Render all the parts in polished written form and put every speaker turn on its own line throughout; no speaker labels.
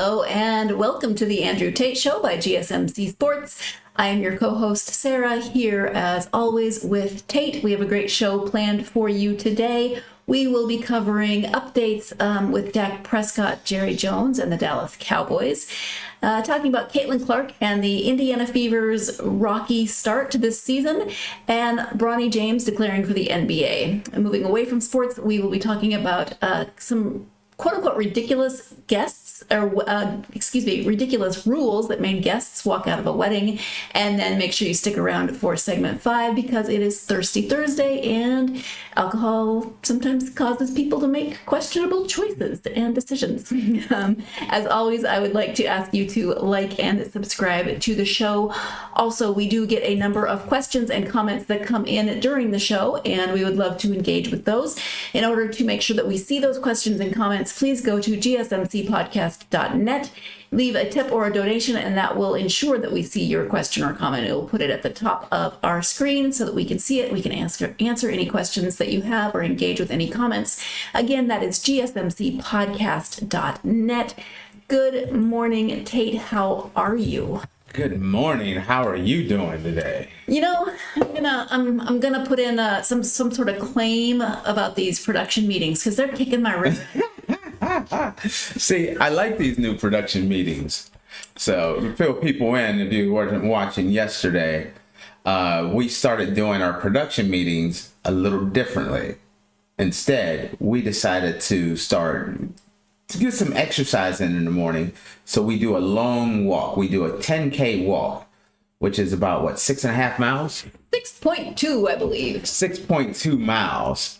Hello and welcome to the Andrew Tate Show by GSMC Sports. I am your co-host Sarah, here as always with Tate. We have a great show planned for you today. We will be covering updates with Dak Prescott, Jerry Jones, and the Dallas Cowboys. Talking about Caitlin Clark and the Indiana Fever's rocky start to this season, and Bronny James declaring for the NBA. And moving away from sports, we will be talking about some quote-unquote ridiculous guests, or ridiculous rules that made guests walk out of a wedding. And then make sure you stick around for segment 5 because it is Thirsty Thursday and alcohol sometimes causes people to make questionable choices and decisions. As always, I would like to ask you to like and subscribe to the show. Also, we do get a number of questions and comments that come in during the show, and we would love to engage with those. In order to make sure that we see those questions and comments, please go to gsmcpodcast.net, leave a tip or a donation, and that will ensure that we see your question or comment. It will put it at the top of our screen so that we can see it. We can answer any questions that you have or engage with any comments. Again, that is gsmcpodcast.net. Good morning, Tate. How are you?
Good morning. How are you doing today?
You know, I'm gonna put in some sort of claim about these production meetings because they're kicking my ribs.
See, I like these new production meetings. So fill people in. If you weren't watching yesterday, we started doing our production meetings a little differently. Instead, we decided to get some exercise in the morning. So we do a long walk. We do a 10K walk, which is about, 6.5 miles?
6.2, I believe.
6.2 miles.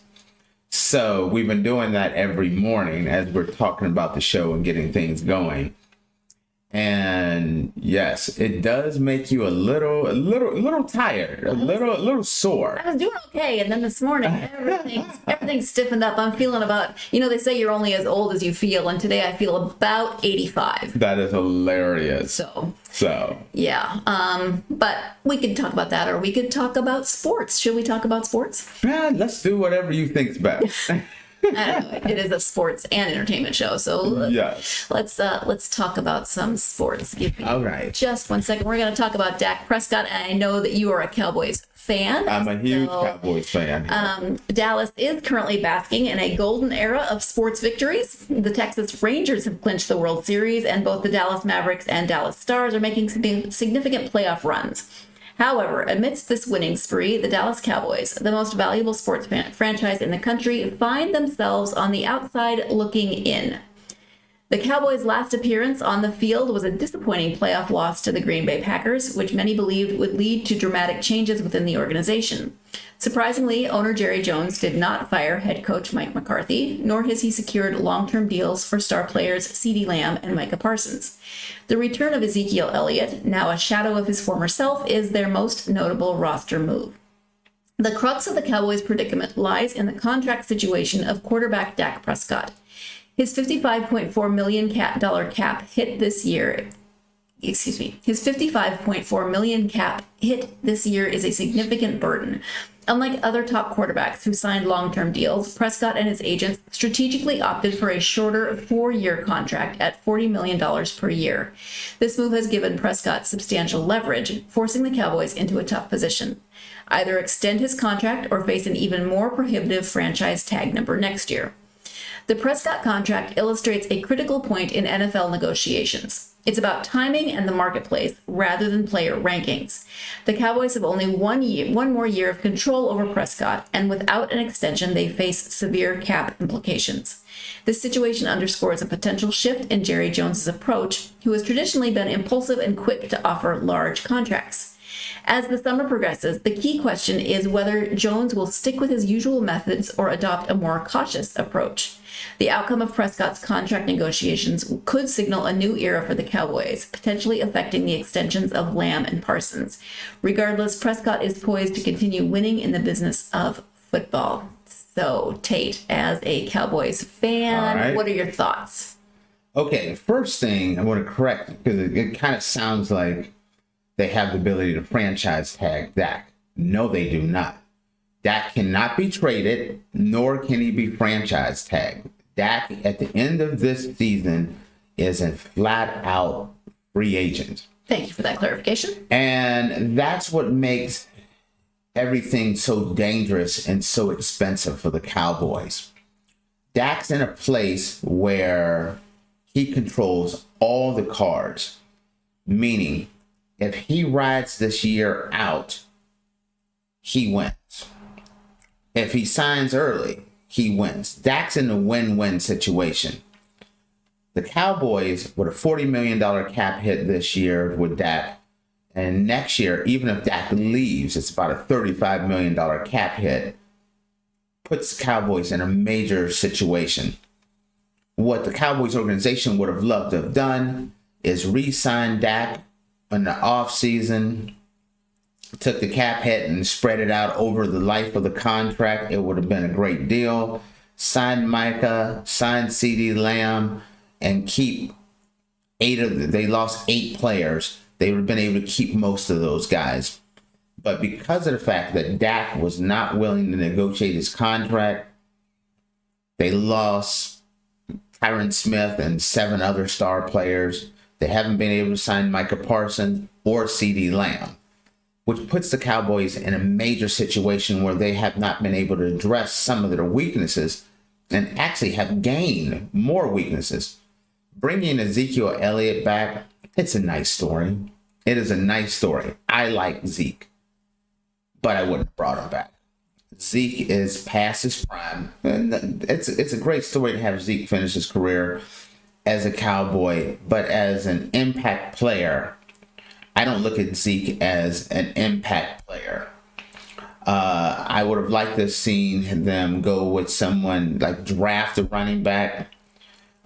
So we've been doing that every morning as we're talking about the show and getting things going. And yes, it does make you a little tired, a little sore.
I was doing okay, and then this morning everything's stiffened up. I'm feeling about, they say you're only as old as you feel, and today I feel about 85.
That is hilarious.
So yeah. But we could talk about that, or we could talk about sports. Should we talk about sports?
Man, let's do whatever you think's best.
I don't know. It is a sports and entertainment show, so
yes.
Let's talk about some sports. Give me
all right.
Just 1 second. We're going to talk about Dak Prescott, and I know that you are a Cowboys fan.
I'm a huge Cowboys fan.
Dallas is currently basking in a golden era of sports victories. The Texas Rangers have clinched the World Series, and both the Dallas Mavericks and Dallas Stars are making significant playoff runs. However, amidst this winning spree, the Dallas Cowboys, the most valuable sports franchise in the country, find themselves on the outside looking in. The Cowboys' last appearance on the field was a disappointing playoff loss to the Green Bay Packers, which many believed would lead to dramatic changes within the organization. Surprisingly, owner Jerry Jones did not fire head coach Mike McCarthy, nor has he secured long-term deals for star players CeeDee Lamb and Micah Parsons. The return of Ezekiel Elliott, now a shadow of his former self, is their most notable roster move. The crux of the Cowboys' predicament lies in the contract situation of quarterback Dak Prescott. His $55.4 million cap hit this year. His $55.4 million cap hit this year is a significant burden. Unlike other top quarterbacks who signed long-term deals, Prescott and his agents strategically opted for a shorter 4-year contract at $40 million per year. This move has given Prescott substantial leverage, forcing the Cowboys into a tough position. Either extend his contract or face an even more prohibitive franchise tag number next year. The Prescott contract illustrates a critical point in NFL negotiations. It's about timing and the marketplace rather than player rankings. The Cowboys have only one more year of control over Prescott, and without an extension, they face severe cap implications. This situation underscores a potential shift in Jerry Jones' approach, who has traditionally been impulsive and quick to offer large contracts. As the summer progresses, the key question is whether Jones will stick with his usual methods or adopt a more cautious approach. The outcome of Prescott's contract negotiations could signal a new era for the Cowboys, potentially affecting the extensions of Lamb and Parsons. Regardless, Prescott is poised to continue winning in the business of football. So, Tate, as a Cowboys fan, What are your thoughts?
Okay, the first thing I want to correct, because it kind of sounds like they have the ability to franchise tag Dak. No, they do not. Dak cannot be traded, nor can he be franchise tagged. Dak, at the end of this season, is a flat out free agent.
Thank you for that clarification.
And that's what makes everything so dangerous and so expensive for the Cowboys. Dak's in a place where he controls all the cards, meaning if he rides this year out, he wins. If he signs early, he wins. Dak's in a win-win situation. The Cowboys, with a $40 million cap hit this year with Dak, and next year, even if Dak leaves, it's about a $35 million cap hit, puts the Cowboys in a major situation. What the Cowboys organization would have loved to have done is re-sign Dak in the offseason, took the cap hit and spread it out over the life of the contract. It would have been a great deal. Sign Micah, sign CeeDee Lamb, and keep they lost 8 players. They would have been able to keep most of those guys. But because of the fact that Dak was not willing to negotiate his contract, they lost Tyron Smith and 7 other star players. They haven't been able to sign Micah Parsons or CeeDee Lamb, which puts the Cowboys in a major situation where they have not been able to address some of their weaknesses and actually have gained more weaknesses. Bringing Ezekiel Elliott back, it's a nice story. It is a nice story. I like Zeke, but I wouldn't have brought him back. Zeke is past his prime. And it's a great story to have Zeke finish his career as a Cowboy, but as an impact player, I don't look at Zeke as an impact player. I would have liked to have seen them go with someone like draft a running back.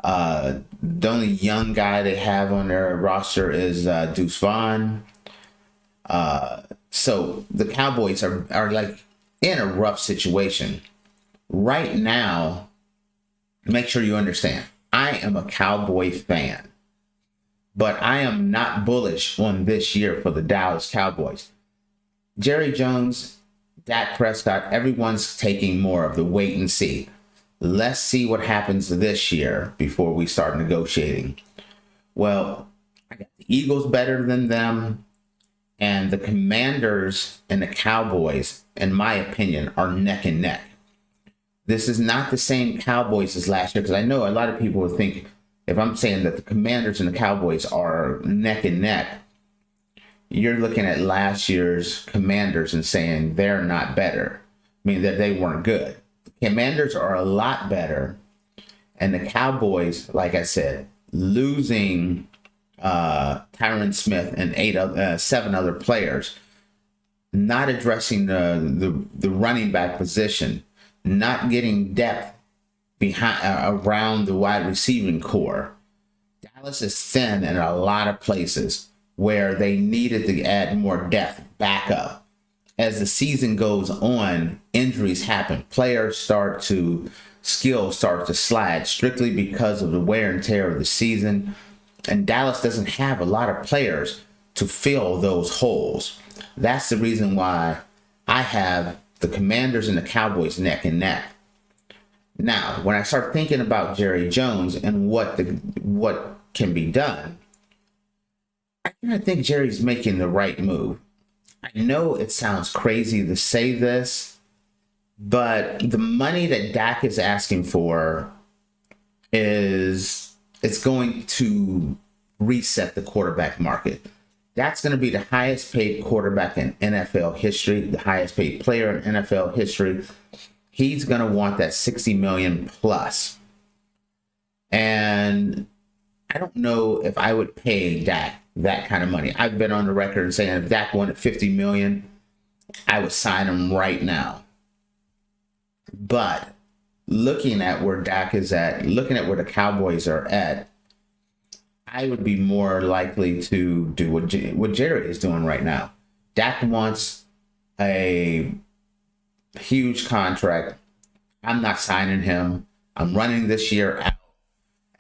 The only young guy they have on their roster is Deuce Vaughn. So the Cowboys are like in a rough situation right now. Make sure you understand, I am a Cowboy fan, but I am not bullish on this year for the Dallas Cowboys. Jerry Jones, Dak Prescott, everyone's taking more of the wait and see. Let's see what happens this year before we start negotiating. Well, I got the Eagles better than them, and the Commanders and the Cowboys, in my opinion, are neck and neck. This is not the same Cowboys as last year, because I know a lot of people would think if I'm saying that the Commanders and the Cowboys are neck and neck, you're looking at last year's Commanders and saying they're not better, meaning that they weren't good. The Commanders are a lot better, and the Cowboys, like I said, losing Tyron Smith and 7 other players, not addressing the running back position, not getting depth behind around the wide receiving core. Dallas is thin in a lot of places where they needed to add more depth back up. As the season goes on, injuries happen. Skills start to slide strictly because of the wear and tear of the season. And Dallas doesn't have a lot of players to fill those holes. That's the reason why I have the Commanders and the Cowboys neck and neck. Now, when I start thinking about Jerry Jones and what can be done, I think Jerry's making the right move. I know it sounds crazy to say this, but the money that Dak is asking for it's going to reset the quarterback market. That's going to be the highest paid quarterback in NFL history, the highest paid player in NFL history. He's going to want that $60 million plus. And I don't know if I would pay Dak that kind of money. I've been on the record saying if Dak wanted $50 million, I would sign him right now. But looking at where Dak is at, looking at where the Cowboys are at, I would be more likely to do what Jerry is doing right now. Dak wants a huge contract. I'm not signing him. I'm running this year out.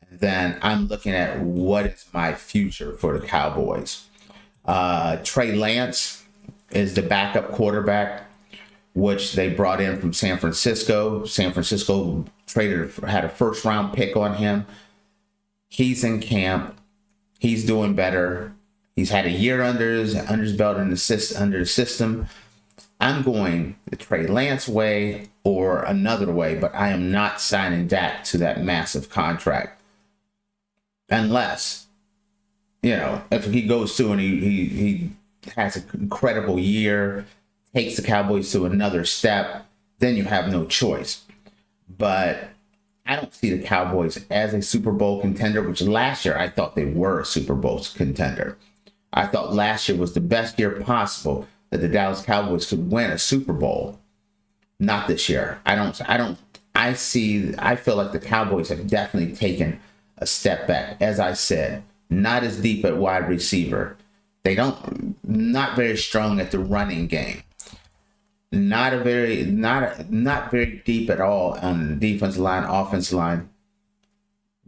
And then I'm looking at what is my future for the Cowboys. Trey Lance is the backup quarterback, which they brought in from San Francisco. San Francisco had a first-round pick on him. He's in camp. He's doing better. He's had a year under his belt under the system. I'm going the Trey Lance way or another way, but I am not signing Dak to that massive contract. Unless, if he goes through and he has an incredible year, takes the Cowboys to another step, then you have no choice. But I don't see the Cowboys as a Super Bowl contender, which last year I thought they were a Super Bowl contender. I thought last year was the best year possible that the Dallas Cowboys could win a Super Bowl. Not this year. I feel like the Cowboys have definitely taken a step back. As I said, not as deep at wide receiver. Not very strong at the running game. Not very deep at all on the defensive line, offensive line.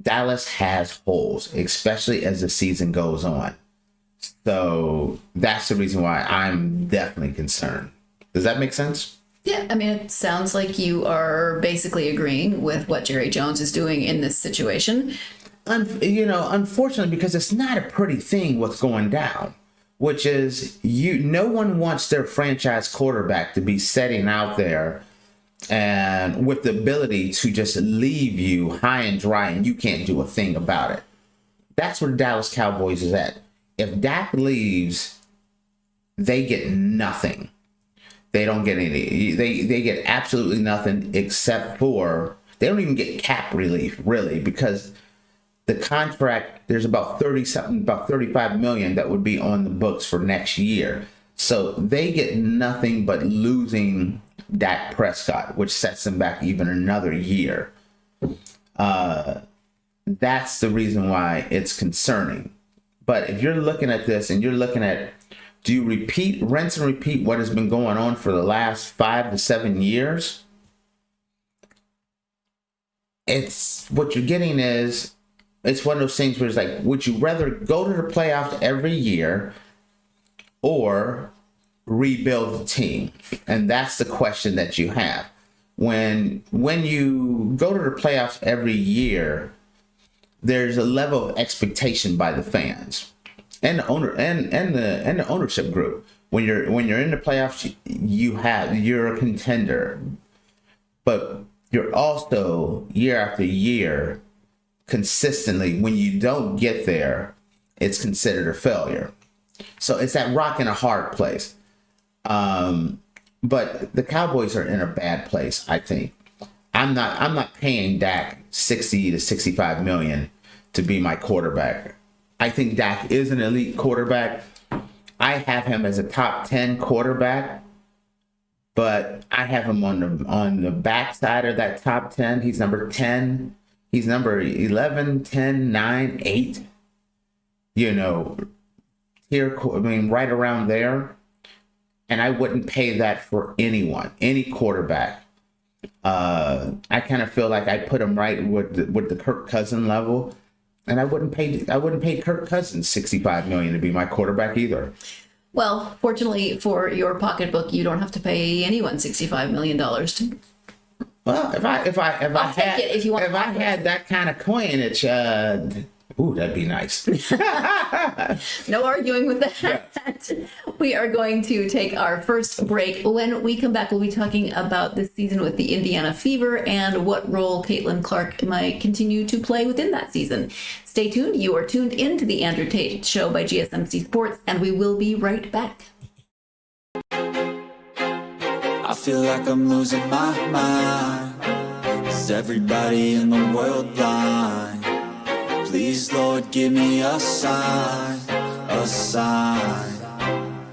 Dallas has holes, especially as the season goes on. So that's the reason why I'm definitely concerned. Does that make sense?
Yeah, I mean, it sounds like you are basically agreeing with what Jerry Jones is doing in this situation.
Unfortunately, because it's not a pretty thing what's going down, which is no one wants their franchise quarterback to be setting out there and with the ability to just leave you high and dry and you can't do a thing about it. That's where the Dallas Cowboys is at. If Dak leaves, they get nothing. They don't get any. They get absolutely nothing except for they don't even get cap relief, really, because the contract, there's about 35 million that would be on the books for next year. So they get nothing but losing Dak Prescott, which sets them back even another year. That's the reason why it's concerning. But if you're looking at this and you're looking at, do you rinse and repeat what has been going on for the last 5 to 7 years? It's what you're getting is, it's one of those things where it's like, would you rather go to the playoffs every year or rebuild the team? And that's the question that you have. When you go to the playoffs every year, there's a level of expectation by the fans and the owner and the ownership group. When you're in the playoffs, you're a contender, but you're also year after year consistently, when you don't get there, it's considered a failure. So it's that rock and a hard place. But the Cowboys are in a bad place, I think. I'm not paying Dak 60 to 65 million to be my quarterback. I think Dak is an elite quarterback. I have him as a top 10 quarterback, but I have him on the backside of that top 10. He's number 10. He's number 11, 10, 9, 8. Right around there. And I wouldn't pay that for anyone, any quarterback. I kind of feel like I put him right with the Kirk Cousins level, and I wouldn't pay Kirk Cousins $65 million to be my quarterback either.
Well, fortunately for your pocketbook, you don't have to pay anyone $65 million.
Well, if I had that kind of coinage, that'd be nice.
No arguing with that. Yes. We are going to take our first break. When we come back, we'll be talking about this season with the Indiana Fever and what role Caitlin Clark might continue to play within that season. Stay tuned. You are tuned into the Andrew Tate Show by GSMC Sports, and we will be right back.
I feel like I'm losing my mind. Is everybody in the world blind? Please, Lord, give me a sign, a sign.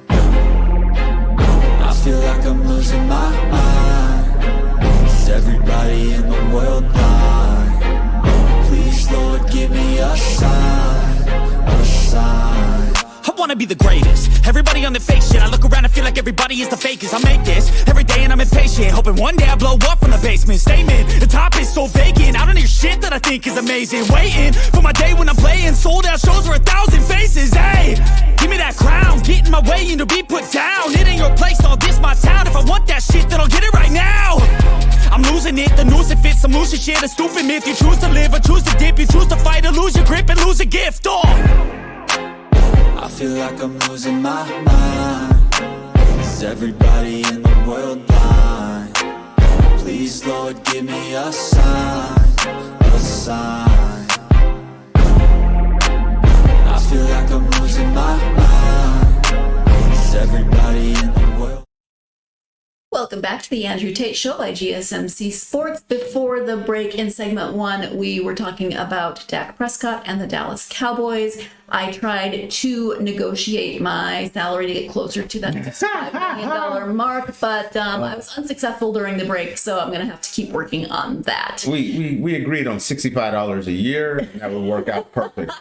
I feel like I'm losing my mind. Is everybody in the world blind? Please, Lord, give me a sign, a sign.
I wanna be the greatest. Everybody on the fake shit. I look around and feel like everybody is the fakest. I make this every day and I'm impatient, hoping one day I blow up from the basement. Statement, the top is so vacant. I don't hear shit that I think is amazing. Waiting for my day when I'm playing sold out shows for 1,000 faces. Hey, give me that crown, get in my way and to be put down. It ain't your place, I'll diss my town. If I want that shit, then I'll get it right now. I'm losing it, the noose it fits, I'm losing shit, a stupid myth. You choose to live or choose to dip, you choose to fight or lose your grip and lose a gift.
I feel like I'm losing my mind. Is everybody in the world blind? Please, Lord, give me a sign, a sign. I feel like I'm losing my mind. Is everybody in the world?
Welcome back to the Andrew Tate Show by GSMC Sports. Before the break in segment 1, we were talking about Dak Prescott and the Dallas Cowboys. I tried to negotiate my salary to get closer to that $5 million mark, but I was unsuccessful during the break, so I'm going to have to keep working on that.
We agreed on $65 a year, and that would work out perfect.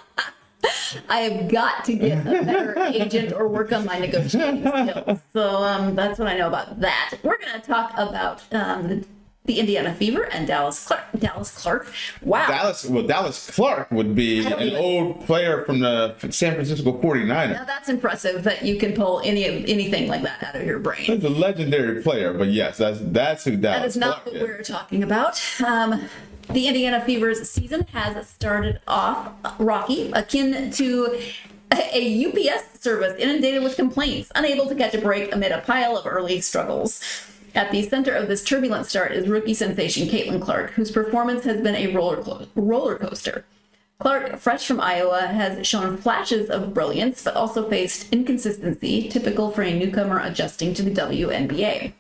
I have got to get a better agent or work on my negotiating skills. So that's what I know about that. We're going to talk about the Indiana Fever and Dallas Clark. Wow.
Dallas Clark would be an old player from the San Francisco 49ers.
Now that's impressive that you can pull anything like that out of your brain.
He's a legendary player, but yes, that's who Dallas Clark is.
That is not what we're talking about. The Indiana Fever's season has started off rocky, akin to a UPS service inundated with complaints, unable to catch a break amid a pile of early struggles. At the center of this turbulent start is rookie sensation Caitlin Clark, whose performance has been a roller coaster. Clark, fresh from Iowa, has shown flashes of brilliance, but also faced inconsistency, typical for a newcomer adjusting to the WNBA.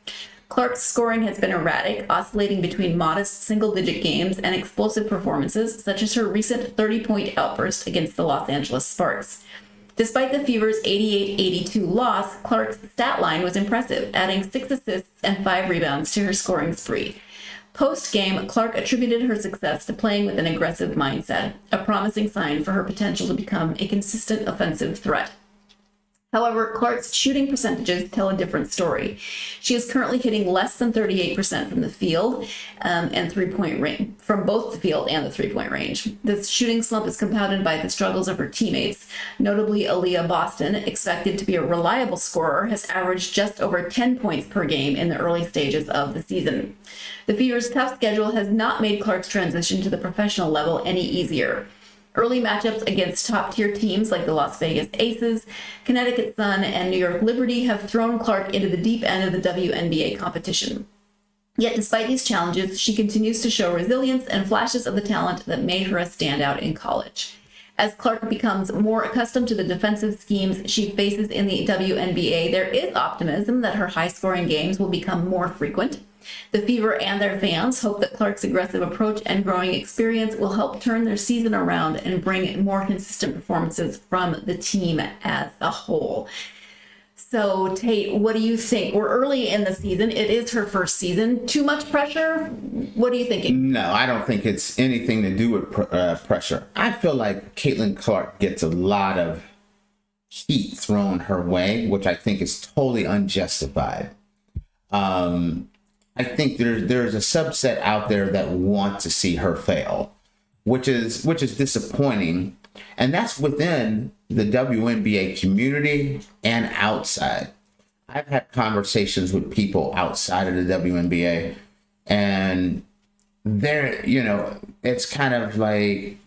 Clark's scoring has been erratic, oscillating between modest single-digit games and explosive performances, such as her recent 30-point outburst against the Los Angeles Sparks. Despite the Fever's 88-82 loss, Clark's stat line was impressive, adding 6 assists and 5 rebounds to her scoring spree. Post-game, Clark attributed her success to playing with an aggressive mindset, a promising sign for her potential to become a consistent offensive threat. However, Clark's shooting percentages tell a different story. She is currently hitting less than 38% from the field and three-point range, from both the field and the three-point range. This shooting slump is compounded by the struggles of her teammates. Notably, Aaliyah Boston, expected to be a reliable scorer, has averaged just over 10 points per game in the early stages of the season. The Fever's tough schedule has not made Clark's transition to the professional level any easier. Early matchups against top-tier teams like the Las Vegas Aces, Connecticut Sun, and New York Liberty have thrown Clark into the deep end of the WNBA competition. Yet despite these challenges, she continues to show resilience and flashes of the talent that made her a standout in college. As Clark becomes more accustomed to the defensive schemes she faces in the WNBA, there is optimism that her high-scoring games will become more frequent. The Fever and their fans hope that Clark's aggressive approach and growing experience will help turn their season around and bring more consistent performances from the team as a whole. So, Tate, what do you think? We're early in the season. It is her first season. Too much pressure? What are you thinking?
No, I don't think it's anything to do with pressure. I feel like Caitlin Clark gets a lot of heat thrown her way, which I think is totally unjustified. I think there's a subset out there that want to see her fail, which is disappointing, and that's within the WNBA community and outside. I've had conversations with people outside of the WNBA, and it's kind of like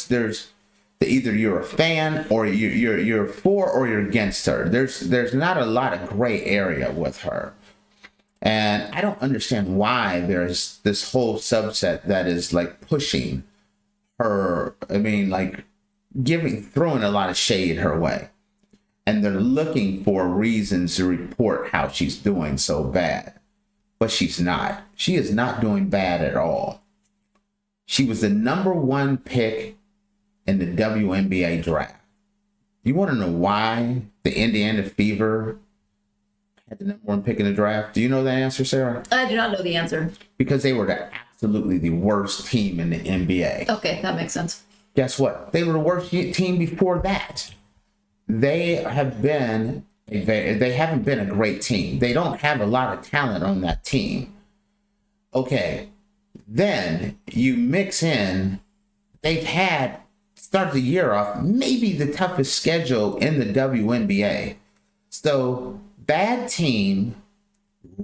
there's either you're a fan or you're for or you're against her. There's not a lot of gray area with her. And I don't understand why there's this whole subset that is like pushing her. I mean, like throwing a lot of shade her way. And they're looking for reasons to report how she's doing so bad. But she's not. She is not doing bad at all. She was the number 1 pick in the WNBA draft. You want to know why the Indiana Fever had the number 1 pick in the draft? Do you know the answer, Sarah?
I do not know the answer.
Because they were absolutely the worst team in the NBA.
Okay, that makes sense.
Guess what? They were the worst team before that. They haven't been a great team. They don't have a lot of talent on that team. Okay, then you mix in, they've started the year off maybe the toughest schedule in the WNBA. So bad team,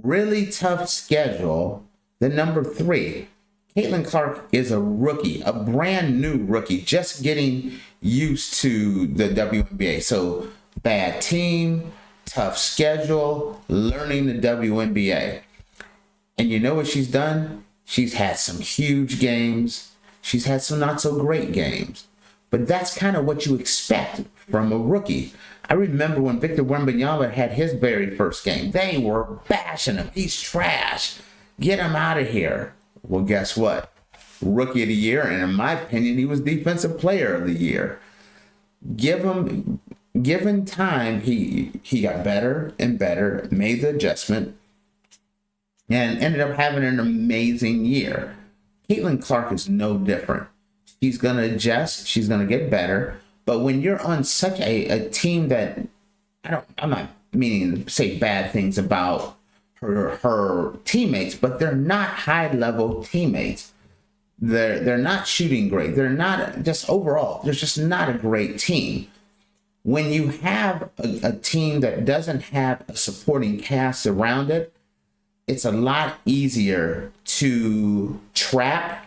really tough schedule. The number 3, Caitlin Clark is a rookie, a brand new rookie, just getting used to the WNBA. So bad team, tough schedule, learning the WNBA. And you know what she's done? She's had some huge games. She's had some not so great games. But that's kind of what you expect from a rookie. I remember when Victor Wembanyama had his very first game. They were bashing him. He's trash. Get him out of here. Well, guess what? Rookie of the year, and in my opinion, he was Defensive Player of the Year. Given time, he got better and better, made the adjustment, and ended up having an amazing year. Caitlin Clark is no different. She's going to adjust. She's going to get better. But when you're on such a team that, I'm not meaning to say bad things about her teammates, but they're not high-level teammates. They're not shooting great. They're not, just overall, they're just not a great team. When you have a team that doesn't have a supporting cast around it, it's a lot easier to trap,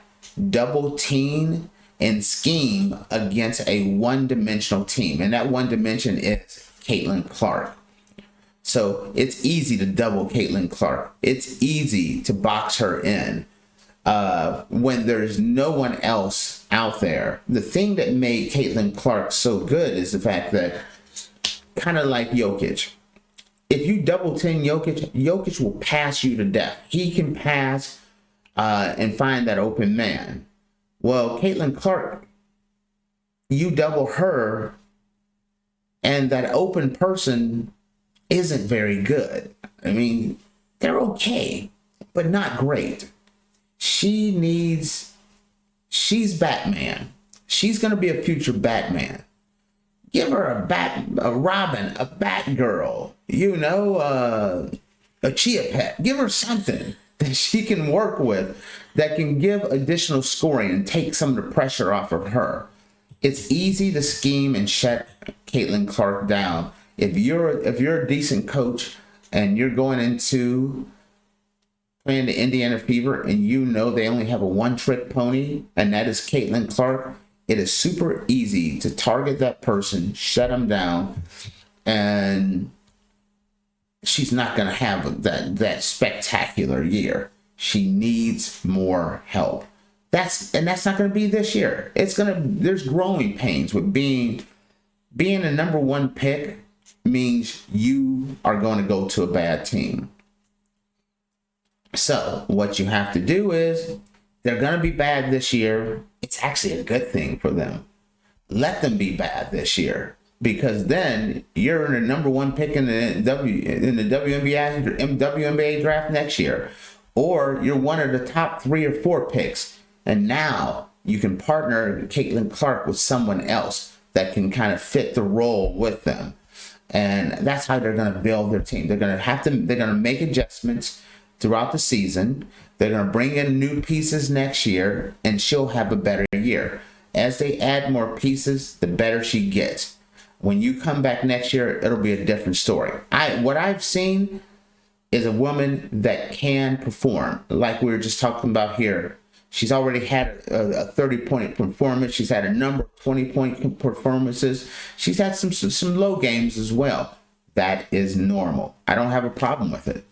double team, and scheme against a one-dimensional team. And that one dimension is Caitlin Clark. So it's easy to double Caitlin Clark. It's easy to box her in when there's no one else out there. The thing that made Caitlin Clark so good is the fact that, kind of like Jokic, if you double team Jokic will pass you to death. He can pass and find that open man. Well, Caitlin Clark, you double her, and that open person isn't very good. I mean, they're okay, but not great. She's Batman. She's going to be a future Batman. Give her a Robin, a Batgirl, a Chia Pet. Give her something that she can work with that can give additional scoring and take some of the pressure off of her. It's easy to scheme and shut Caitlin Clark down. If you're a decent coach and you're going into playing the Indiana Fever and you know they only have a one-trick pony, and that is Caitlin Clark, it is super easy to target that person, shut them down, and she's not going to have that spectacular year. She needs more help. That's not going to be this year. There's growing pains with being a number 1 pick means you are going to go to a bad team. So what you have to do is, they're going to be bad this year. It's actually a good thing for them. Let them be bad this year, because then you're in the number 1 pick in the WNBA draft next year, or you're one of the top 3 or 4 picks, and now you can partner Caitlin Clark with someone else that can kind of fit the role with them, and that's how they're going to build their team. They're going to make adjustments throughout the season. They're going to bring in new pieces next year, and she'll have a better year. As they add more pieces, the better she gets. When you come back next year, it'll be a different story. What I've seen is a woman that can perform, like we were just talking about here. She's already had a 30-point performance. She's had a number of 20-point performances. She's had some low games as well. That is normal. I don't have a problem with it.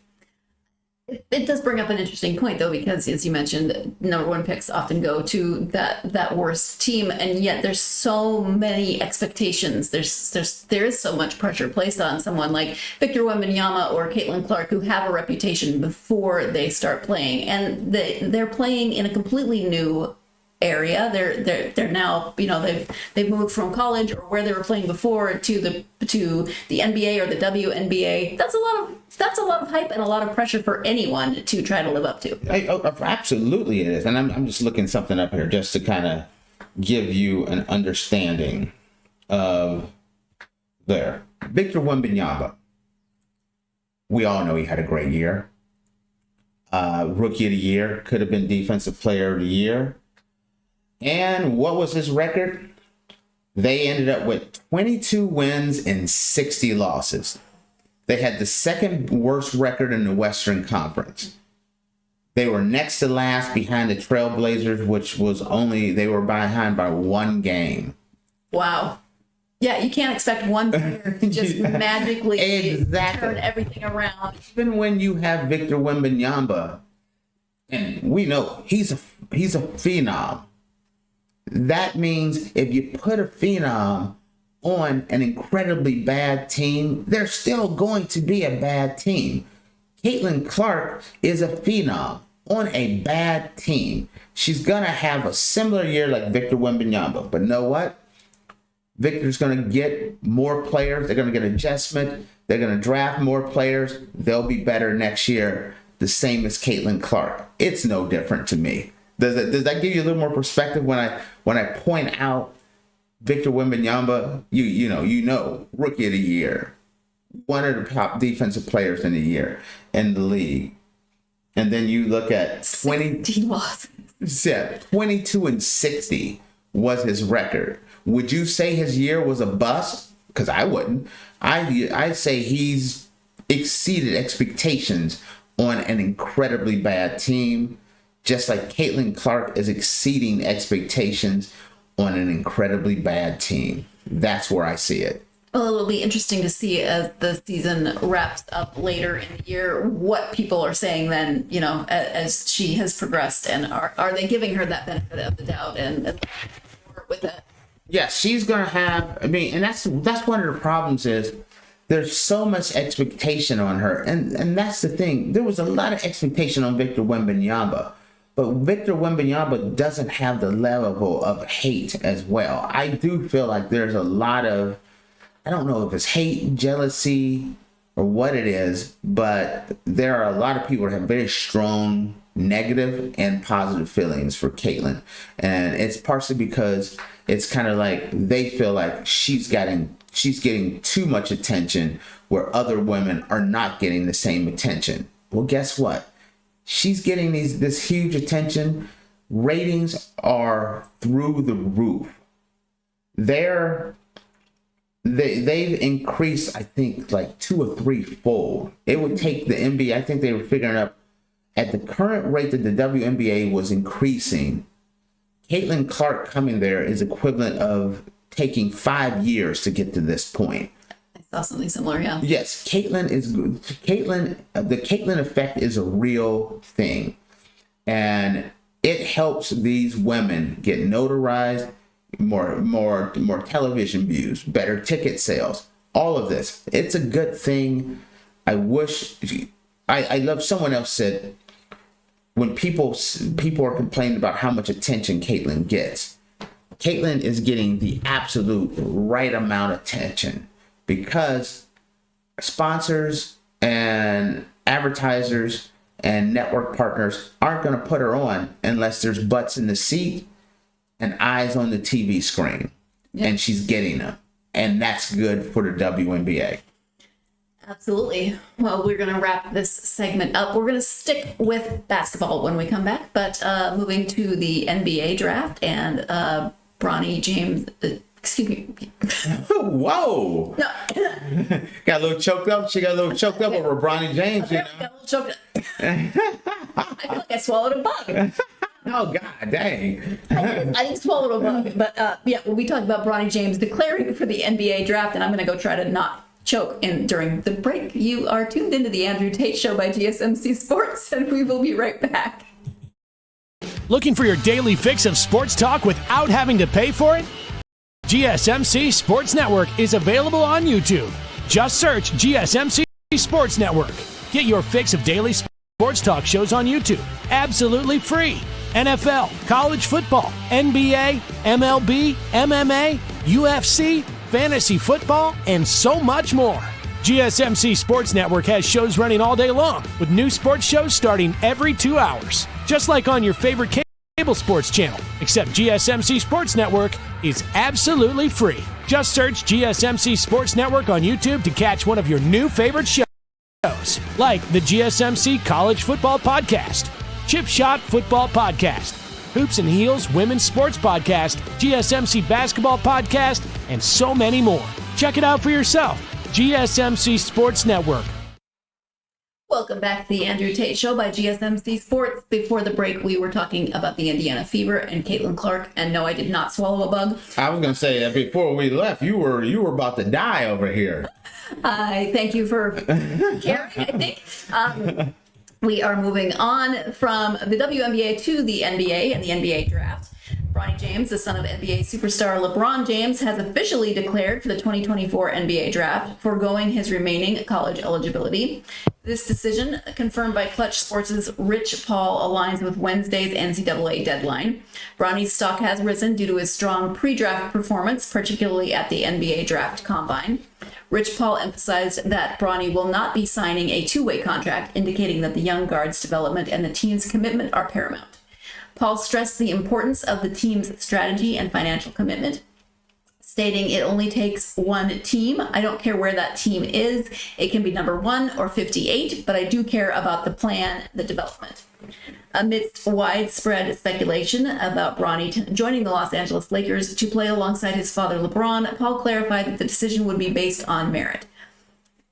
It does bring up an interesting point, though, because as you mentioned, number 1 picks often go to that worst team, and yet there's so many expectations. There is so much pressure placed on someone like Victor Wembanyama or Caitlin Clark, who have a reputation before they start playing, and they're playing in a completely new area. They're now, they've moved from college or where they were playing before to the NBA or the WNBA. That's a lot of hype and a lot of pressure for anyone to try to live up to.
Absolutely it is. And I'm just looking something up here just to kind of give you an understanding of there. Victor Wembanyama. We all know he had a great year. Rookie of the year, could have been Defensive Player of the Year. And what was his record? They ended up with 22 wins and 60 losses. They had the second worst record in the Western Conference. They were next to last behind the Trailblazers, which was they were behind by 1 game.
Wow. Yeah, you can't expect one player to just magically turn everything around.
Even when you have Victor Wembanyama, and we know he's a phenom. That means if you put a phenom on an incredibly bad team, they're still going to be a bad team. Caitlin Clark is a phenom on a bad team. She's going to have a similar year like Victor Wembanyama. But know what? Victor's going to get more players. They're going to get adjustment. They're going to draft more players. They'll be better next year. The same as Caitlin Clark. It's no different to me. Does that give you a little more perspective when I point out Victor Wembanyama? You know, rookie of the year, one of the top defensive players in the year in the league, and then you look at 22 and 60 was his record. Would you say his year was a bust? Because I wouldn't. I'd say he's exceeded expectations on an incredibly bad team, just like Caitlin Clark is exceeding expectations on an incredibly bad team. That's where I see it.
Well, it'll be interesting to see as the season wraps up later in the year what people are saying then, you know, as she has progressed, and are they giving her that benefit of the doubt and with it?
Yeah, she's going to have, I mean, and that's one of the problems is there's so much expectation on her. And that's the thing. There was a lot of expectation on Victor Wembanyama, but Victor Wembanyama doesn't have the level of hate as well. I do feel like there's a lot of, I don't know if it's hate, jealousy, or what it is, but there are a lot of people that have very strong negative and positive feelings for Caitlin. And it's partially because it's kind of like they feel like she's getting too much attention where other women are not getting the same attention. Well, guess what? She's getting this huge attention. Ratings are through the roof. They've increased, I think, like 2 or 3 fold. It would take the NBA, I think they were figuring out at the current rate that the WNBA was increasing, Caitlin Clark coming there is equivalent of taking 5 years to get to this point.
I saw something similar, yeah.
Yes, the Caitlin effect is a real thing. And it helps these women get notarized, more television views, better ticket sales, all of this. It's a good thing. I love, someone else said, when people are complaining about how much attention Caitlin gets, Caitlin is getting the absolute right amount of attention because sponsors and advertisers and network partners aren't going to put her on unless there's butts in the seat and eyes on the TV screen. Yep. And she's getting them. And that's good for the WNBA.
Absolutely. Well, we're going to wrap this segment up. We're going to stick with basketball when we come back, but moving to the NBA draft and Bronny James, excuse me.
Whoa.
No.
Got a little choked up. She got a little choked up over Bronny James.
Okay, got a little choked up. I feel like I swallowed a bug.
Oh, God dang.
I didn't swallow a bug, but yeah, we'll be talking about Bronny James declaring for the NBA draft, and I'm going to go try to not choke during the break. You are tuned into the Andrew Tate Show by GSMC Sports, and we will be right back.
Looking for your daily fix of sports talk without having to pay for it? GSMC Sports Network is available on YouTube. Just search GSMC Sports Network. Get your fix of daily sports talk shows on YouTube, absolutely free. NFL, college football, NBA, MLB, MMA, UFC, fantasy football, and so much more. GSMC Sports Network has shows running all day long, with new sports shows starting every 2 hours. Just like on your favorite cable sports channel, except GSMC Sports Network is absolutely free. Just search GSMC Sports Network on YouTube to catch one of your new favorite shows, like the GSMC College Football Podcast, Chip Shot Football Podcast, Hoops and Heels Women's Sports Podcast, GSMC Basketball Podcast, and so many more. Check it out for yourself GSMC Sports Network.
Welcome back to the Andrew Tate Show by GSMC Sports. Before the break, we were talking about the Indiana Fever and Caitlin Clark, and no, I did not swallow a bug.
I was gonna say that before we left, you were about to die over here.
I thank you for caring, I think. We are moving on from the WNBA to the NBA and the NBA draft. Bronny James, the son of NBA superstar LeBron James, has officially declared for the 2024 NBA draft, foregoing his remaining college eligibility. This decision, confirmed by Clutch Sports' Rich Paul, aligns with Wednesday's NCAA deadline. Bronny's stock has risen due to his strong pre-draft performance, particularly at the NBA Draft Combine. Rich Paul emphasized that Bronny will not be signing a two-way contract, indicating that the young guard's development and the team's commitment are paramount. Paul stressed the importance of the team's strategy and financial commitment, stating it only takes one team. I don't care where that team is. It can be number 1 or 58, but I do care about the plan, the development. Amidst widespread speculation about Bronny joining the Los Angeles Lakers to play alongside his father LeBron, Paul clarified that the decision would be based on merit.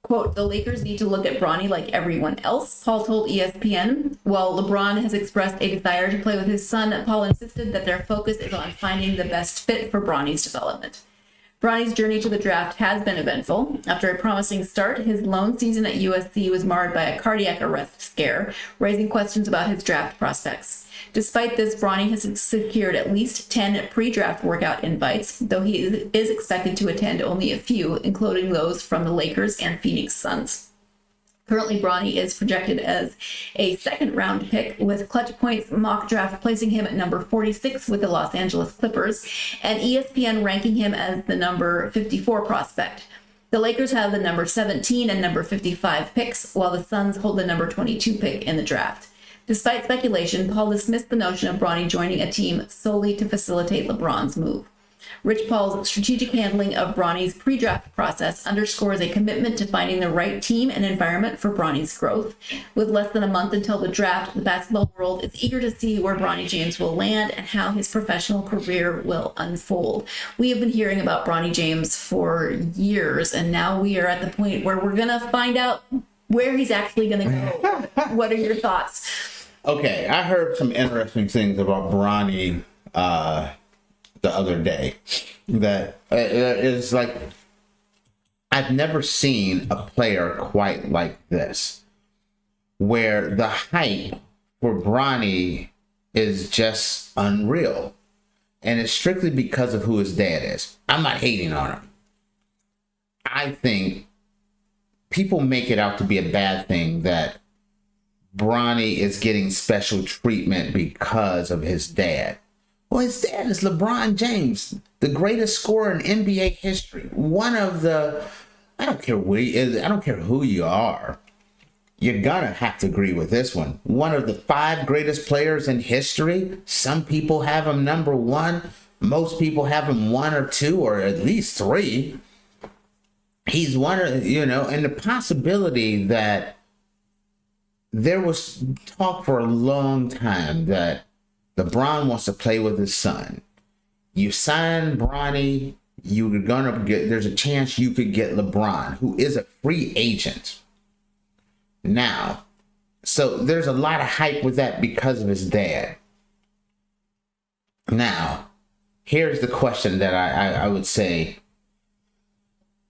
Quote, the Lakers need to look at Bronny like everyone else, Paul told ESPN. While LeBron has expressed a desire to play with his son, Paul insisted that their focus is on finding the best fit for Bronny's development. Bronny's journey to the draft has been eventful. After a promising start, his lone season at USC was marred by a cardiac arrest scare, raising questions about his draft prospects. Despite this, Bronny has secured at least 10 pre-draft workout invites, though he is expected to attend only a few, including those from the Lakers and Phoenix Suns. Currently, Bronny is projected as a second-round pick, with Clutch Point's mock draft placing him at number 46 with the Los Angeles Clippers, and ESPN ranking him as the number 54 prospect. The Lakers have the number 17 and number 55 picks, while the Suns hold the number 22 pick in the draft. Despite speculation, Paul dismissed the notion of Bronny joining a team solely to facilitate LeBron's move. Rich Paul's strategic handling of Bronny's pre-draft process underscores a commitment to finding the right team and environment for Bronny's growth. With less than a month until the draft, the basketball world is eager to see where Bronny James will land and how his professional career will unfold. We have been hearing about Bronny James for years, and now we are at the point where we're going to find out where he's actually going to go. What are your thoughts?
Okay, I heard some interesting things about Bronny the other day. That is like, I've never seen a player quite like this, where the hype for Bronny is just unreal. And it's strictly because of who his dad is. I'm not hating on him. I think people make it out to be a bad thing that Bronny is getting special treatment because of his dad. Well, his dad is LeBron James, the greatest scorer in NBA history. One of the, I don't care where he is, I don't care who you are. You're gonna have to agree with this one. One of the 5 greatest players in history. Some people have him number 1. Most people have him 1 or 2 or at least 3. He's one of, and the possibility that there was talk for a long time that LeBron wants to play with his son. You sign Bronny, there's a chance you could get LeBron, who is a free agent. Now, so there's a lot of hype with that because of his dad. Now, here's the question that I would say.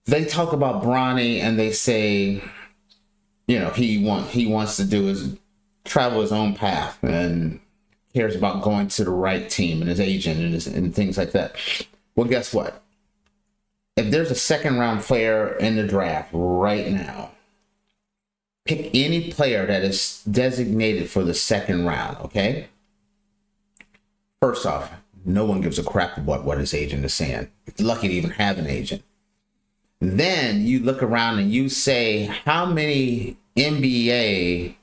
They talk about Bronny and they say, he wants to do travel his own path and cares about going to the right team and his agent and things like that. Well, guess what? If there's a second round player in the draft right now, pick any player that is designated for the second round, okay? First off, no one gives a crap about what his agent is saying. It's lucky to even have an agent. Then you look around and you say, how many NBA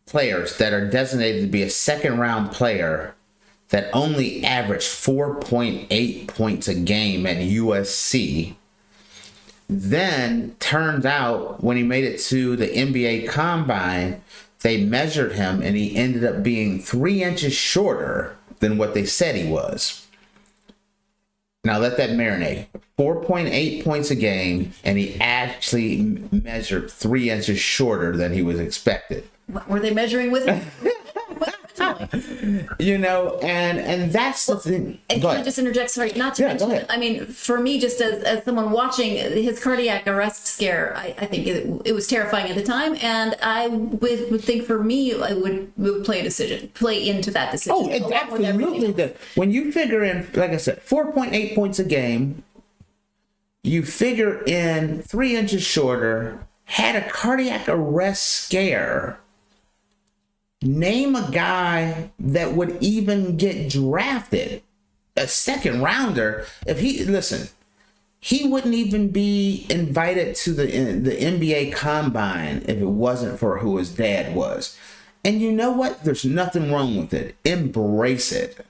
players that are designated to be a second round player that only averaged 4.8 points a game at USC, then turns out when he made it to the NBA Combine, they measured him and he ended up being 3 inches shorter than what they said he was. Now let that marinate. 4.8 points a game, and he actually measured 3 inches shorter than he was expected.
What were they measuring with?
You know, and that's the thing.
And can I just interject? Sorry, not to mention.
Go ahead.
I mean, for me, just as someone watching his cardiac arrest scare, I think it was terrifying at the time, and I would think for me, I would play into that decision.
Oh, it absolutely does. When you figure in, like I said, 4.8 points a game, you figure in 3 inches shorter, had a cardiac arrest scare. Name a guy that would even get drafted, a second rounder. If he wouldn't even be invited to the NBA Combine if it wasn't for who his dad was. And you know what? There's nothing wrong with it. Embrace it.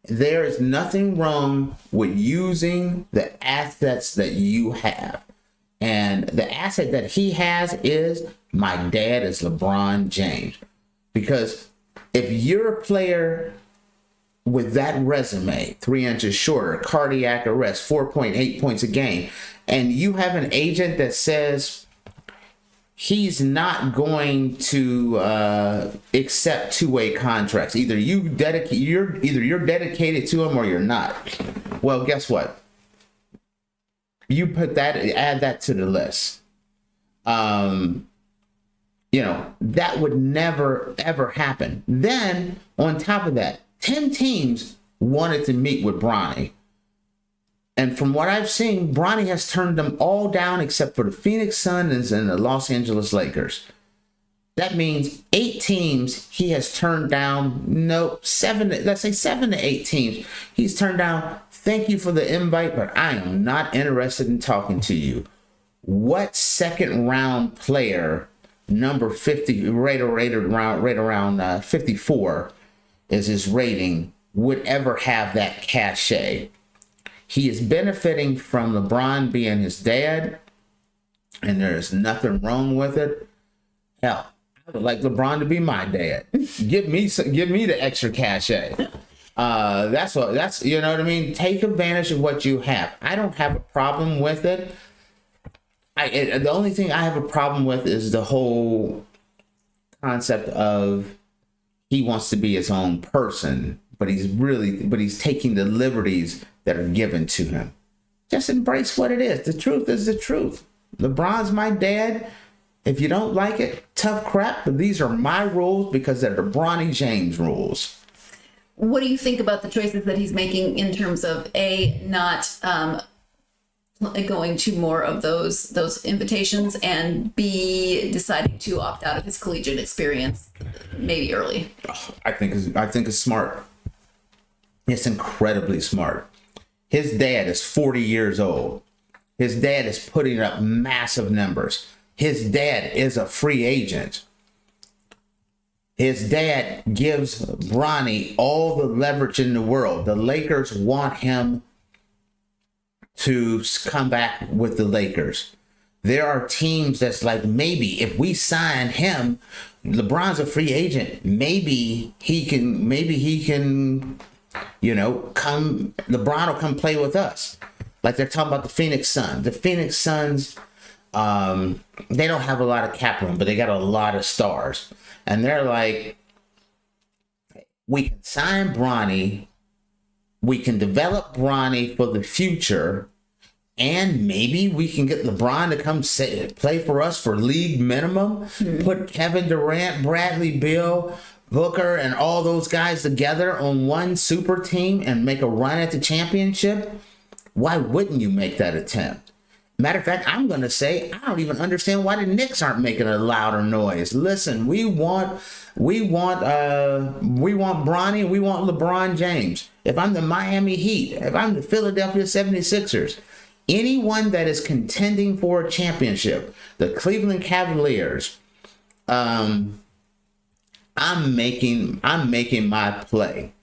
There is nothing wrong with using the assets that you have. And the asset that he has is, my dad is LeBron James. Because if you're a player with that resume, 3 inches shorter, cardiac arrest, 4.8 points a game, and you have an agent that says he's not going to accept two-way contracts, either you're dedicated to him or you're not. Well, guess what? You add that to the list. You know, that would never, ever happen. Then, on top of that, 10 teams wanted to meet with Bronny. And from what I've seen, Bronny has turned them all down except for the Phoenix Suns and the Los Angeles Lakers. That means 8 teams he has turned down. No, 7 to 8 teams he's turned down. Thank you for the invite, but I am not interested in talking to you. What second round player, number 50, right around 54 is his rating, would ever have that cachet? He is benefiting from LeBron being his dad, and there is nothing wrong with it. Hell, I would like LeBron to be my dad. Give me the extra cachet. That's you know what I mean. Take advantage of what you have. I don't have a problem with it. The only thing I have a problem with is the whole concept of he wants to be his own person, but he's taking the liberties that are given to him. Just embrace what it is. The truth is the truth. LeBron's my dad. If you don't like it, tough crap, but these are my rules because they're the Bronny James rules.
What do you think about the choices that he's making in terms of not going to more of those invitations, and B, deciding to opt out of his collegiate experience maybe early?
I think it's smart. It's incredibly smart. His dad is 40 years old. His dad is putting up massive numbers. His dad is a free agent. His dad gives Bronny all the leverage in the world. The Lakers want him to come back with the Lakers. There are teams that's like, maybe if we sign him, LeBron's a free agent. Maybe he can, you know, LeBron will come play with us. Like they're talking about the Phoenix Suns. The Phoenix Suns, they don't have a lot of cap room, but they got a lot of stars. And they're like, we can sign Bronny, we can develop Bronny for the future, and maybe we can get LeBron to come play for us for league minimum, put Kevin Durant, Bradley Beal, Booker, and all those guys together on one super team and make a run at the championship. Why wouldn't you make that attempt? Matter of fact, I'm going to say, I don't even understand why the Knicks aren't making a louder noise. Listen, we want Bronny, we want LeBron James. If I'm the Miami Heat, if I'm the Philadelphia 76ers, anyone that is contending for a championship, the Cleveland Cavaliers, I'm making my play.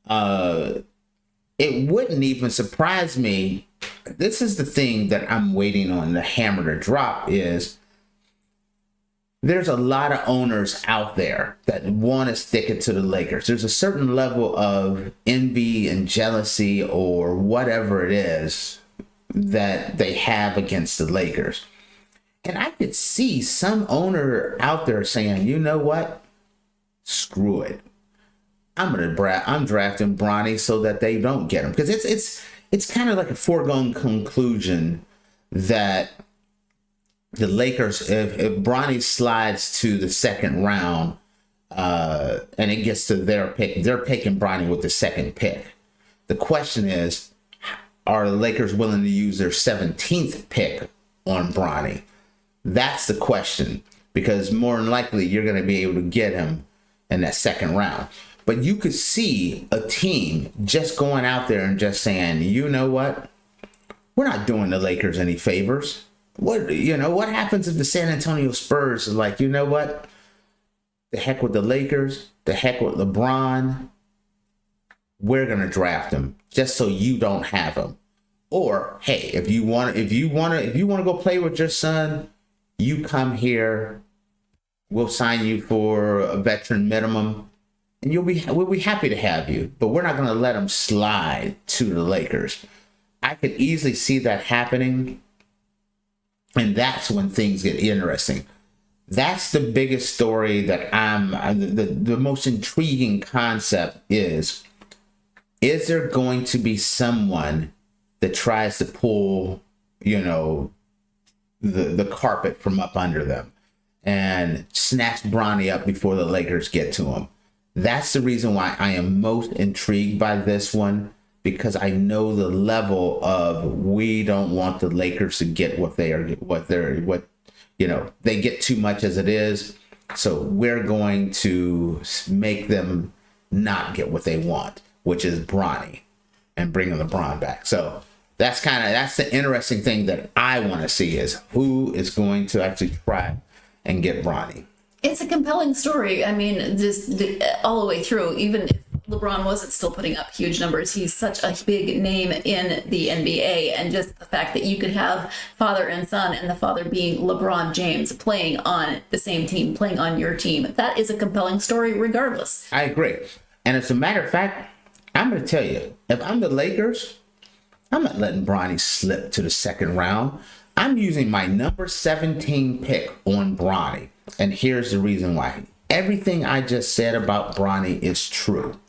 It wouldn't even surprise me. This is the thing that I'm waiting on the hammer to drop is there's a lot of owners out there that want to stick it to the Lakers. There's a certain level of envy and jealousy or whatever it is that they have against the Lakers. And I could see some owner out there saying, you know what? Screw it. I'm drafting Bronny so that they don't get him. Because it's kind of like a foregone conclusion that the Lakers, if Bronny slides to the second round and it gets to their pick, they're picking Bronny with the second pick. The question is, are the Lakers willing to use their 17th pick on Bronny? That's the question, because more than likely you're going to be able to get him in that second round. But you could see a team just going out there and just saying, you know what? We're not doing the Lakers any favors. What happens if the San Antonio Spurs is like, you know what? The heck with the Lakers, the heck with LeBron. We're going to draft him just so you don't have him. Or, hey, if you want to go play with your son, you come here. We'll sign you for a veteran minimum, and we'll be happy to have you. But we're not going to let him slide to the Lakers. I could easily see that happening, and that's when things get interesting. That's the biggest story that the most intriguing concept is there going to be someone that tries to pull, the carpet from up under them and snatch Bronny up before the Lakers get to him? That's the reason why I am most intrigued by this one, because I know the level of, we don't want the Lakers to get they get too much as it is. So we're going to make them not get what they want, which is Bronny, and bringing LeBron back. So that's the interesting thing that I want to see, is who is going to actually try and get Bronny.
It's a compelling story. I mean, all the way through, even if LeBron wasn't still putting up huge numbers, he's such a big name in the NBA. And just the fact that you could have father and son, and the father being LeBron James, playing on the same team, playing on your team, that is a compelling story regardless.
I agree. And as a matter of fact, I'm going to tell you, if I'm the Lakers, I'm not letting Bronny slip to the second round. I'm using my number 17 pick on Bronny. And here's the reason why. Everything I just said about Bronny is true.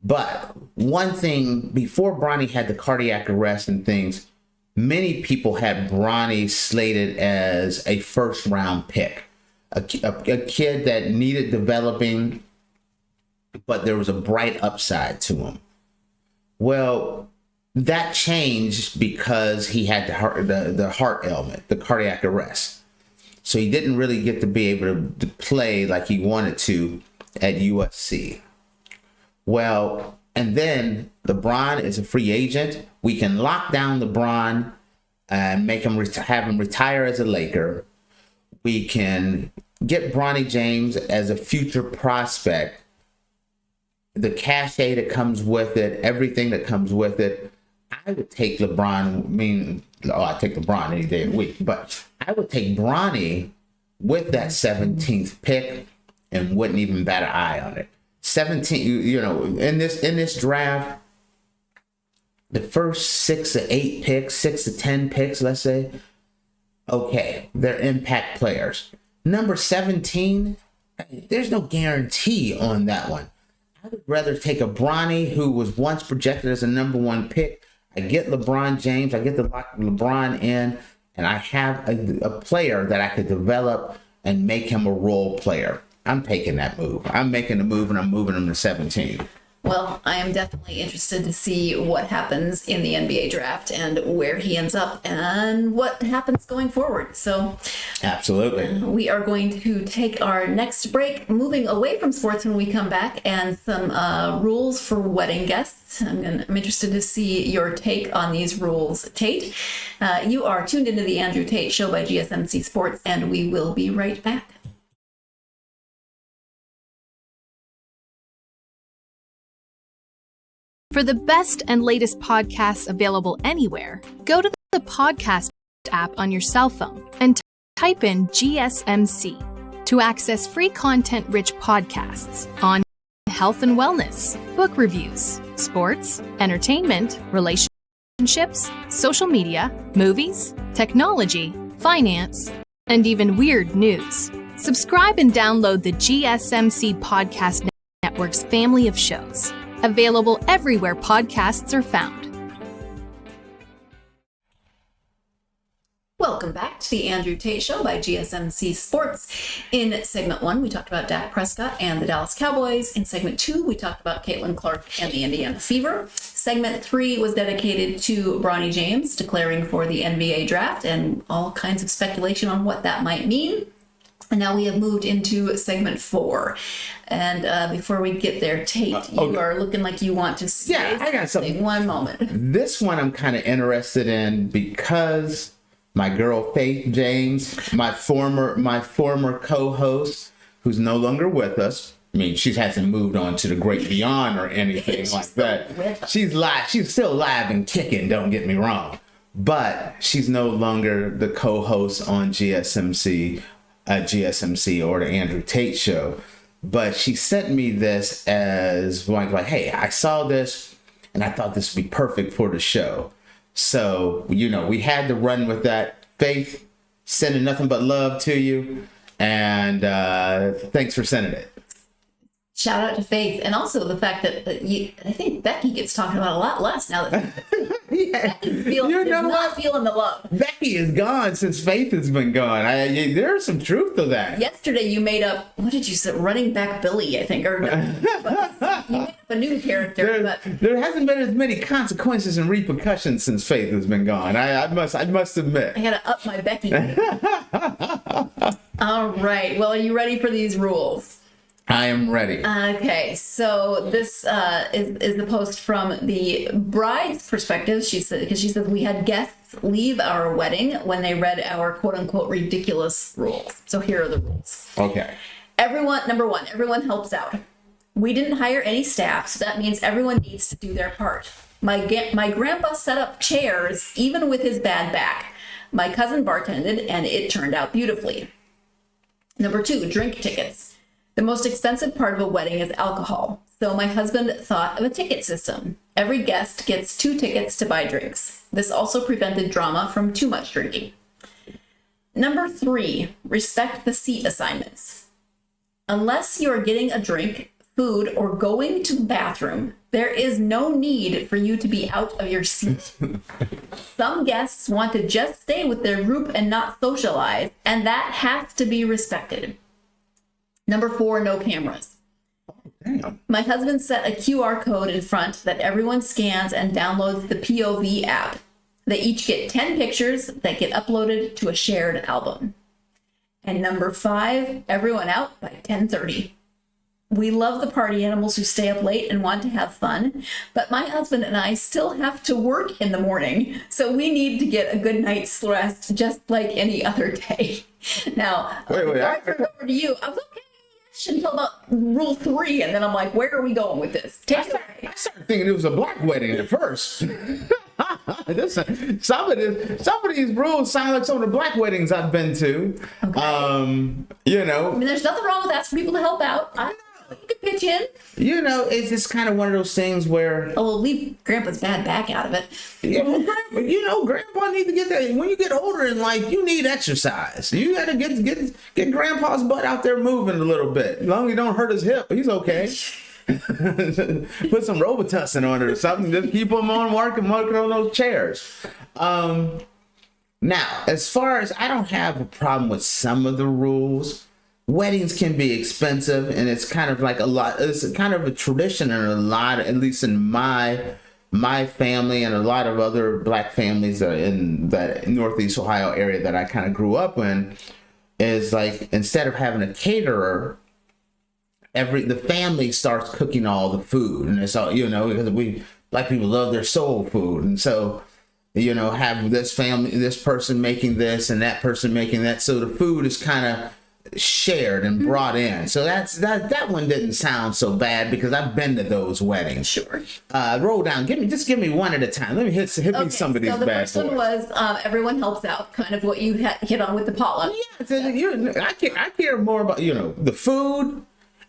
But one thing, before Bronny had the cardiac arrest and things, many people had Bronny slated as a first round pick. A kid that needed developing, but there was a bright upside to him. Well, that changed because he had the heart ailment, the cardiac arrest. So he didn't really get to be able to play like he wanted to at USC. Well, and then LeBron is a free agent. We can lock down LeBron and make him have him retire as a Laker. We can get Bronny James as a future prospect. The cachet that comes with it, everything that comes with it. I would take LeBron. I take LeBron any day of the week, but I would take Bronny with that 17th pick and wouldn't even bat an eye on it. 17, in this draft, the first 6 to 8 picks, 6 to 10 picks, let's say, okay, they're impact players. Number 17, there's no guarantee on that one. I would rather take a Bronny who was once projected as a number 1 pick. I get LeBron James, I get to lock LeBron in, and I have a player that I could develop and make him a role player. I'm taking that move. I'm making the move, and I'm moving him to 17.
Well, I am definitely interested to see what happens in the NBA draft and where he ends up and what happens going forward. So
absolutely,
we are going to take our next break, moving away from sports when we come back, and some rules for wedding guests. I'm interested to see your take on these rules, Tate. You are tuned into the Andrew Tate Show by GSMC Sports, and we will be right back.
For the best and latest podcasts available anywhere, go to the podcast app on your cell phone and type in GSMC to access free content-rich podcasts on health and wellness, book reviews, sports, entertainment, relationships, social media, movies, technology, finance, and even weird news. Subscribe and download the GSMC Podcast Network's family of shows, available everywhere podcasts are found.
Welcome back to the Andrew Tate Show by GSMC Sports. In segment 1, we talked about Dak Prescott and the Dallas Cowboys. In segment 2, we talked about Caitlin Clark and the Indiana Fever. Segment 3 was dedicated to Bronny James declaring for the NBA draft and all kinds of speculation on what that might mean. And now we have moved into segment 4. And before we get there, Tate, you are looking like you want to say
I got something.
One moment.
This one I'm kind of interested in because my girl Faith James, my former co-host, who's no longer with us. I mean, she hasn't moved on to the great beyond or anything like that. She's live. She's still live and kicking. Don't get me wrong, but she's no longer the co-host on GSMC or the Andrew Tate Show. But she sent me this as like, hey, I saw this and I thought this would be perfect for the show. So, we had to run with that. Faith, sending nothing but love to you. And thanks for sending it.
Shout out to Faith. And also the fact that I think Becky gets talked about a lot less now that Becky's not feeling the love.
Becky is gone since Faith has been gone. There's some truth to that.
Yesterday you made up, what did you say? Running back Billy, I think. Or you made up a new character.
There hasn't been as many consequences and repercussions since Faith has been gone. I must admit.
I gotta up my Becky. All right. Well, are you ready for these rules?
I am ready.
Okay, so this is the post from the bride's perspective. She said, we had guests leave our wedding when they read our quote unquote ridiculous rules. So here are the rules.
Okay.
Number one, everyone helps out. We didn't hire any staff, so that means everyone needs to do their part. My grandpa set up chairs even with his bad back. My cousin bartended and it turned out beautifully. Number 2, drink tickets. The most expensive part of a wedding is alcohol, so my husband thought of a ticket system. Every guest gets 2 tickets to buy drinks. This also prevented drama from too much drinking. Number 3, respect the seat assignments. Unless you are getting a drink, food, or going to the bathroom, there is no need for you to be out of your seat. Some guests want to just stay with their group and not socialize, and that has to be respected. Number 4, no cameras.
Damn.
My husband set a QR code in front that everyone scans and downloads the POV app. They each get 10 pictures that get uploaded to a shared album. And number 5, everyone out by 10:30. We love the party animals who stay up late and want to have fun, but my husband and I still have to work in the morning, so we need to get a good night's rest just like any other day. Now, I turn over to you. I was okay until about rule 3, and then I'm like, where are we going with this?
I started thinking it was a black wedding at first. Some of these rules sound like some of the black weddings I've been to.
Okay. I mean, there's nothing wrong with asking people to help out. You can pitch in.
It's just kind of one of those things where...
Oh, we'll leave Grandpa's bad back out of it.
Yeah, well, Grandpa need to get that. When you get older in life, you need exercise. You got to get Grandpa's butt out there moving a little bit. As long as he don't hurt his hip, he's okay. Put some Robitussin on it or something. Just keep him on working on those chairs. Now, as far as... I don't have a problem with some of the rules. Weddings can be expensive, and it's kind of like it's kind of a tradition in a lot, at least in my family and a lot of other black families in the Northeast Ohio area that I kind of grew up in, is like, instead of having a caterer, the family starts cooking all the food. And it's all, because black people love their soul food. And so, have this person making this and that person making that. So the food is kind of shared and brought in. So that one didn't sound so bad because I've been to those weddings.
Sure.
Roll down. Give me one at a time. Let me hit me some of these
so the
bad
first one
boys.
was everyone helps out, kind of what you hit on with the potluck.
Yeah, I care more about the food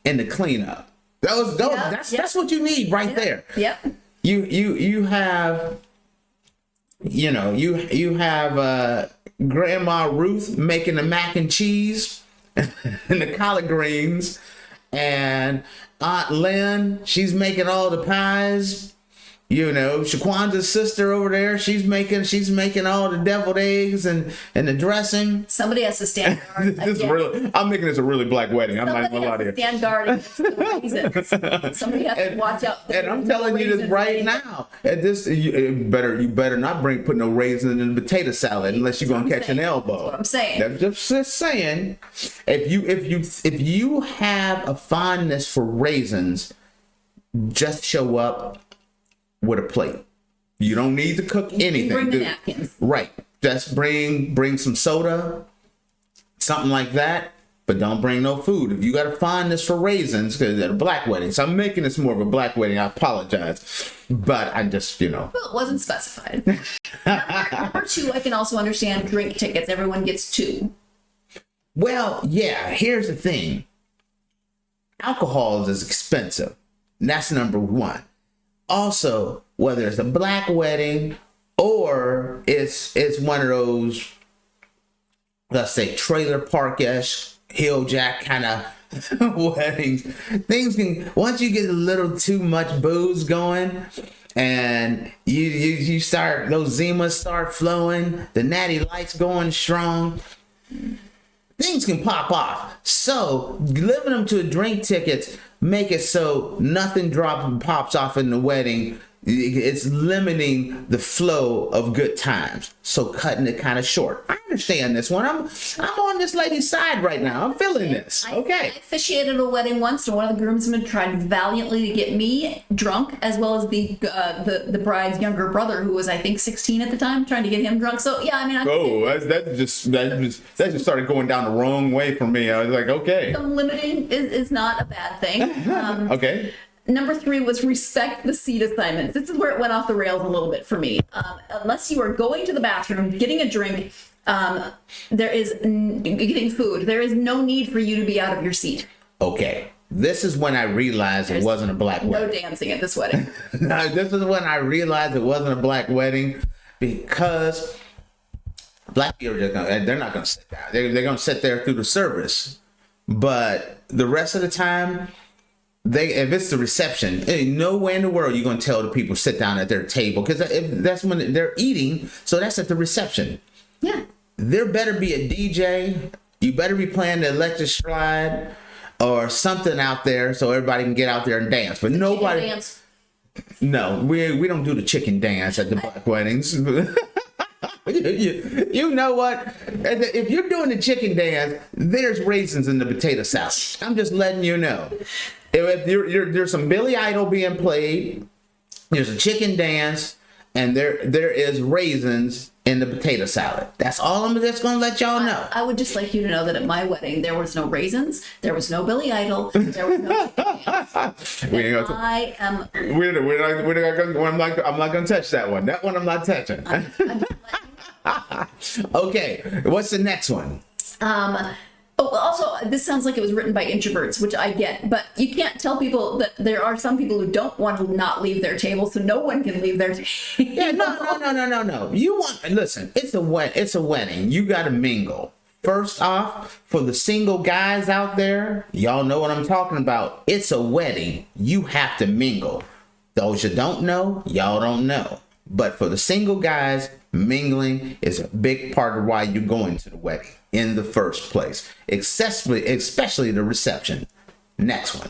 and the cleanup. That's what you need right there.
Yep.
You have you have Grandma Ruth making the mac and cheese and the collard greens, and Aunt Lynn, she's making all the pies. Shaquanda's sister over there, she's making all the deviled eggs and the dressing.
Somebody has to stand guard.
I'm making this a really black wedding. I'm not gonna lie to you.
Stand guard against the raisins. Somebody has to watch out.
And I'm telling you this right now. At this, you better not put no raisins in the potato salad unless you're gonna catch an elbow.
That's what I'm saying.
That's just saying. If you have a fondness for raisins, just show up with a plate. You don't need to cook anything.
Bring the napkins.
Right. Just bring some soda, something like that, but don't bring no food. If you got a fondness for raisins, because at a black wedding, so I'm making this more of a black wedding, I apologize. But I just,
Well, it wasn't specified. Number 2, I can also understand drink tickets. Everyone gets 2.
Well, yeah, here's the thing. Alcohol is expensive. And that's number 1. Also, whether it's a black wedding or it's one of those, let's say, trailer park-ish, hill jack kind of weddings, things can, once you get a little too much booze going and you start, those Zimas start flowing, the natty lights going strong, things can pop off. So limiting them to drink tickets, make it so nothing pops off in the wedding. It's limiting the flow of good times. So cutting it kind of short. I understand this one. I'm on this lady's side right now. I'm feeling this. Okay.
I officiated a wedding once, and one of the groomsmen tried valiantly to get me drunk, as well as the bride's younger brother, who was, I think, 16 at the time, trying to get him drunk. So yeah, I mean,
that just started going down the wrong way for me. I was like, okay.
Limiting is not a bad thing.
Okay.
Number 3 was respect the seat assignments. This is where it went off the rails a little bit for me. Unless you are going to the bathroom, getting a drink, getting food, there is no need for you to be out of your seat.
Okay. This is when I realized it wasn't a black wedding.
No dancing at this wedding.
No, this is when I realized it wasn't a black wedding, because black people they're not going to sit down. They're going to sit there through the service. But the rest of the time, if it's the reception, nowhere in the world you're going to tell the people sit down at their table, because that's when they're eating. So that's at the reception.
Yeah.
There better be a DJ. You better be playing the electric slide or something out there so everybody can get out there and dance. But nobody.
Dance.
No, we don't do the chicken dance at the black weddings. You know what? If you're doing the chicken dance, there's raisins in the potato salad. I'm just letting you know. If there's some Billy Idol being played, there's a chicken dance, and there is raisins in the potato salad. That's all I'm just going to let y'all know.
I would just like you to know that at my wedding, there was no raisins, there was no Billy Idol, there was no chicken dance.
I'm not going to touch that one. That one I'm not touching. Okay, what's the next one?
Also, this sounds like it was written by introverts, which I get, but you can't tell people that there are some people who don't want to not leave their table, so no one can leave their table.
Yeah, no. Listen, it's a wedding. You got to mingle. First off, for the single guys out there, y'all know what I'm talking about. It's a wedding. You have to mingle. Those you don't know, y'all don't know. But for the single guys, mingling is a big part of why you're going to the wedding in the first place, especially the reception. Next one.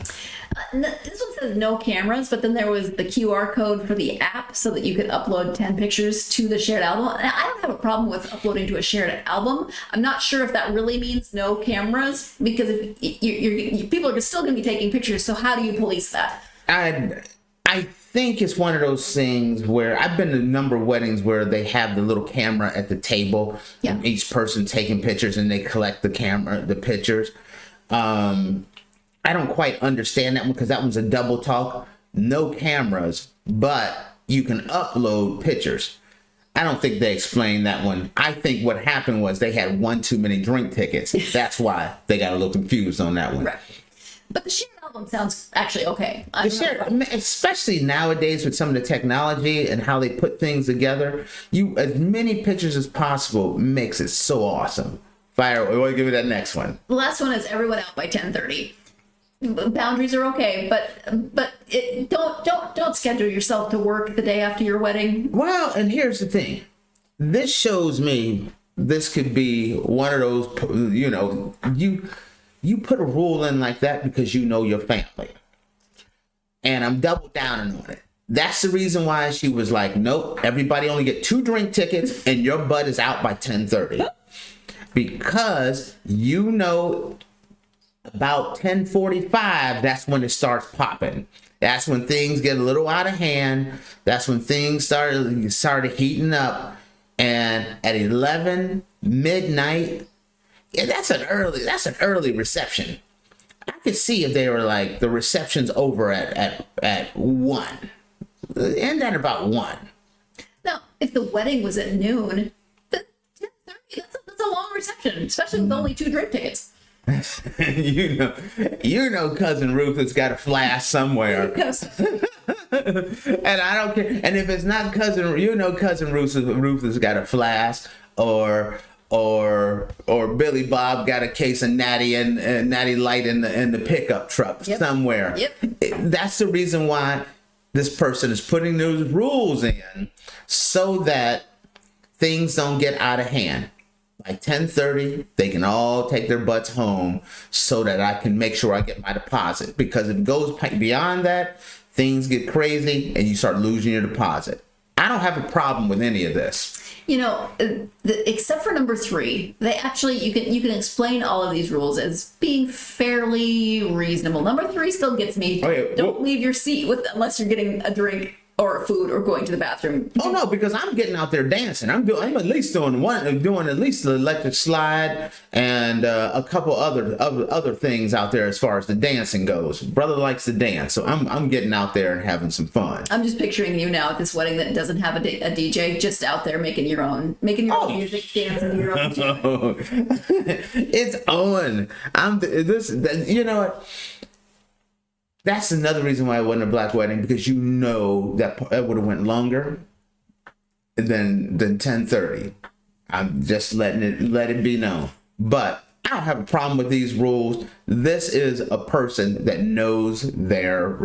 This one says no cameras, but then there was the QR code for the app so that you could upload 10 pictures to the shared album. And I don't have a problem with uploading to a shared album. I'm not sure if that really means no cameras, because if people are still going to be taking pictures, so how do you police that?
I think it's one of those things where I've been to a number of weddings where they have the little camera at the table, and each person taking pictures, and they collect the pictures. I don't quite understand that one because that one's a double talk. No cameras, but you can upload pictures. I don't think they explained that one. I think what happened was they had one too many drink tickets. That's why they got a little confused on that one.
Right. But the shared album sounds actually okay.
Especially nowadays with some of the technology and how they put things together, as many pictures as possible makes it so awesome. Fire! We want to give it that next one.
The last one is everyone out by 10:30. Boundaries are okay, but don't schedule yourself to work the day after your wedding.
Well, and here's the thing. This shows me this could be one of those, you put a rule in like that because you know your family. And I'm double downing on it. That's the reason why she was like, nope, everybody only get 2 drink tickets and your butt is out by 10:30. Because about 10:45, that's when it starts popping. That's when things get a little out of hand. That's when things started heating up. And at 11 midnight, that's an early reception. I could see if they were like the reception's over at 1. End at about 1.
Now, if the wedding was at noon, then 10:30, that's a long reception, especially with only 2 drink tickets.
you know cousin Ruth has got a flash somewhere. And I don't care. And if it's not cousin Ruth has got a flash, or Billy Bob got a case of Natty and Natty Light in the pickup truck somewhere. That's the reason why this person is putting those rules in, so that things don't get out of hand. By 10:30, they can all take their butts home so that I can make sure I get my deposit. Because if it goes beyond that, things get crazy and you start losing your deposit. I don't have a problem with any of this.
Except for number 3, they actually, you can explain all of these rules as being fairly reasonable. Number 3 still gets me. Don't leave your seat unless you're getting a drink or food or going to the bathroom.
Oh no, because I'm getting out there dancing. I'm at least doing at least the electric slide and a couple other things out there as far as the dancing goes. Brother likes to dance, so I'm getting out there and having some fun. I'm
just picturing you now at this wedding that doesn't have a DJ, just out there making your own music, dancing to your own.
It's on. You know what? That's another reason why it wasn't a black wedding, because that would have went longer than 10:30. I'm just let it be known. But I don't have a problem with these rules. This is a person that knows their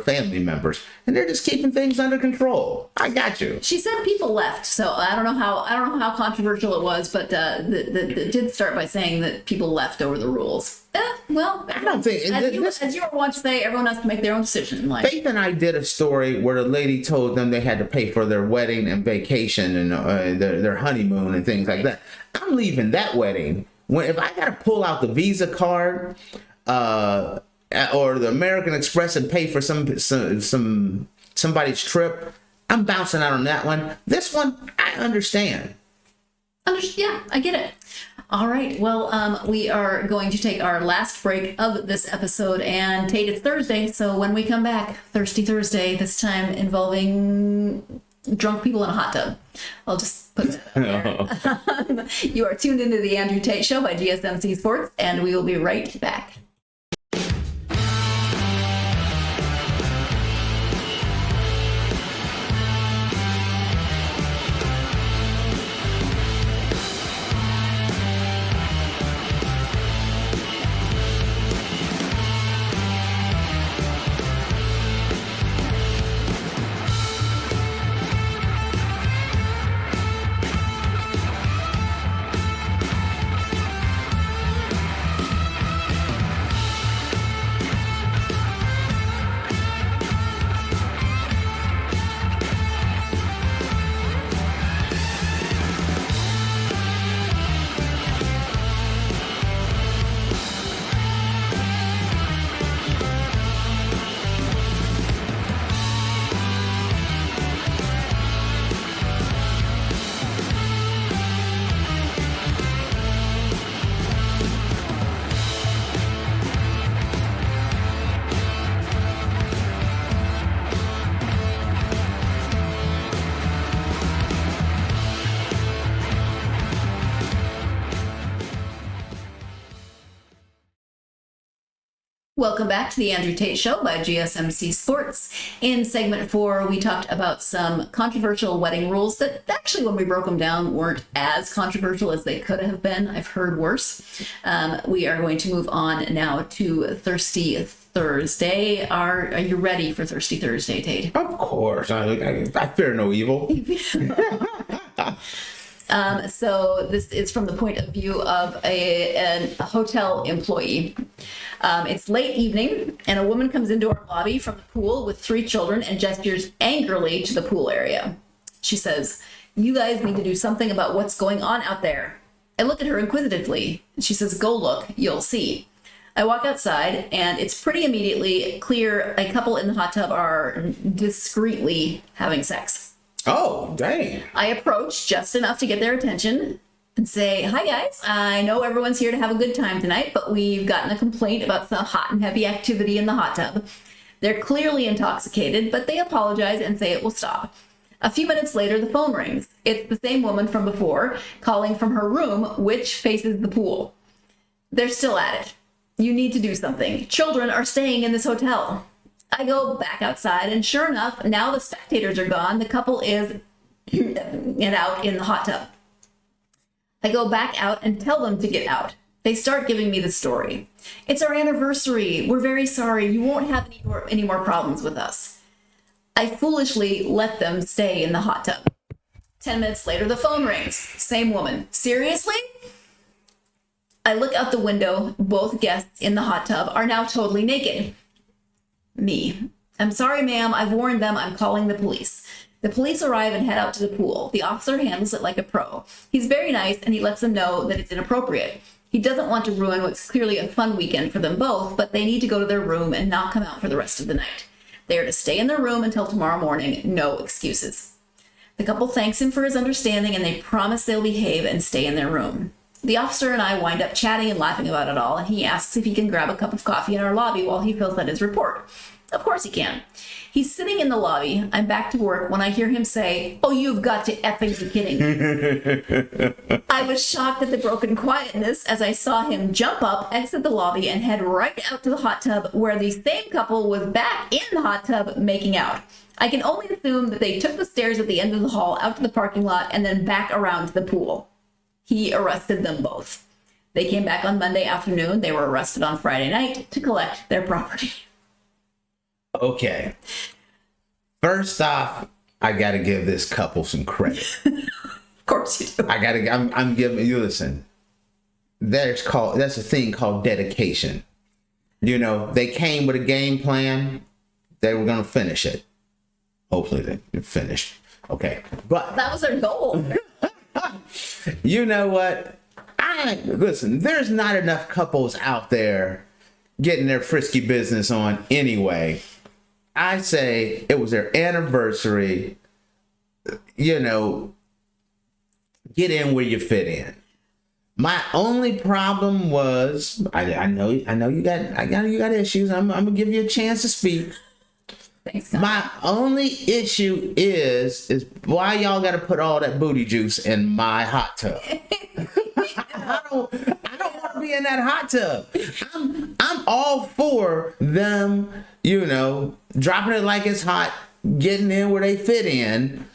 family members, and they're just keeping things under control. I got you.
She said people left, so I don't know how controversial it was, but it did start by saying that people left over the rules. Well,
I don't think
as you were once say, everyone has to make their own decision in life.
Faith and I did a story where the lady told them they had to pay for their wedding and vacation and their honeymoon and things like that. I'm leaving that wedding. If I got to pull out the Visa card or the American Express and pay for somebody's trip, I'm bouncing out on that one. This one, I understand.
Yeah, I get it. All right. Well, we are going to take our last break of this episode, and Tate, it's Thursday. So when we come back, Thirsty Thursday, this time involving drunk people in a hot tub. I'll just put that out there. You are tuned into the Andrew Tate Show by GSMC Sports, and we will be right back. Welcome back to the Andrew Tate Show by GSMC Sports. In segment 4, we talked about some controversial wedding rules that actually, when we broke them down, weren't as controversial as they could have been. I've heard worse. We are going to move on now to Thirsty Thursday. Are you ready for Thirsty Thursday, Tate?
Of course. I fear no evil.
So this is from the point of view of a hotel employee. It's late evening, and a woman comes into our lobby from the pool with 3 children and gestures angrily to the pool area. She says, "You guys need to do something about what's going on out there." I look at her inquisitively. She says, "Go look, you'll see." I walk outside, and it's pretty immediately clear a couple in the hot tub are discreetly having sex.
Oh, dang.
I approach just enough to get their attention and say, "Hi guys, I know everyone's here to have a good time tonight, but we've gotten a complaint about some hot and heavy activity in the hot tub." They're clearly intoxicated, but they apologize and say it will stop. A few minutes later, the phone rings. It's the same woman from before, calling from her room, which faces the pool. They're still at it. "You need to do something. Children are staying in this hotel." I go back outside, and sure enough, now the spectators are gone. The couple is out in the hot tub. I go back out and tell them to get out. They start giving me the story. "It's our anniversary. We're very sorry. You won't have any more problems with us." I foolishly let them stay in the hot tub. 10 minutes later, the phone rings. Same woman. "Seriously?" I look out the window. Both guests in the hot tub are now totally naked. Me. "I'm sorry, ma'am. I've warned them. I'm calling the police." The police arrive and head out to the pool. The officer handles it like a pro. He's very nice, and he lets them know that it's inappropriate. He doesn't want to ruin what's clearly a fun weekend for them both, but they need to go to their room and not come out for the rest of the night. They are to stay in their room until tomorrow morning. No excuses. The couple thanks him for his understanding, and they promise they'll behave and stay in their room. The officer and I wind up chatting and laughing about it all, and he asks if he can grab a cup of coffee in our lobby while he fills out his report. Of course he can. He's sitting in the lobby. I'm back to work when I hear him say, "Oh, you've got to effing be kidding me." I was shocked at the broken quietness as I saw him jump up, exit the lobby, and head right out to the hot tub where the same couple was back in the hot tub making out. I can only assume that they took the stairs at the end of the hall out to the parking lot and then back around to the pool. He arrested them both. They came back on Monday afternoon. They were arrested on Friday night to collect their property.
Okay. First off, I got to give this couple some credit.
Of course you do.
I'm giving you, listen, that's a thing called dedication. You know, they came with a game plan. They were going to finish it. Hopefully they finished. Okay. But
that was their goal.
You know what? Listen, there's not enough couples out there getting their frisky business on anyway. I say it was their anniversary. You know, get in where you fit in. My only problem was, I know you got issues. I'm gonna give you a chance to speak.
Thanks,
my only issue is why y'all got to put all that booty juice in my hot tub. I don't want to be in that hot tub. I'm all for them, you know, dropping it like it's hot, getting in where they fit in.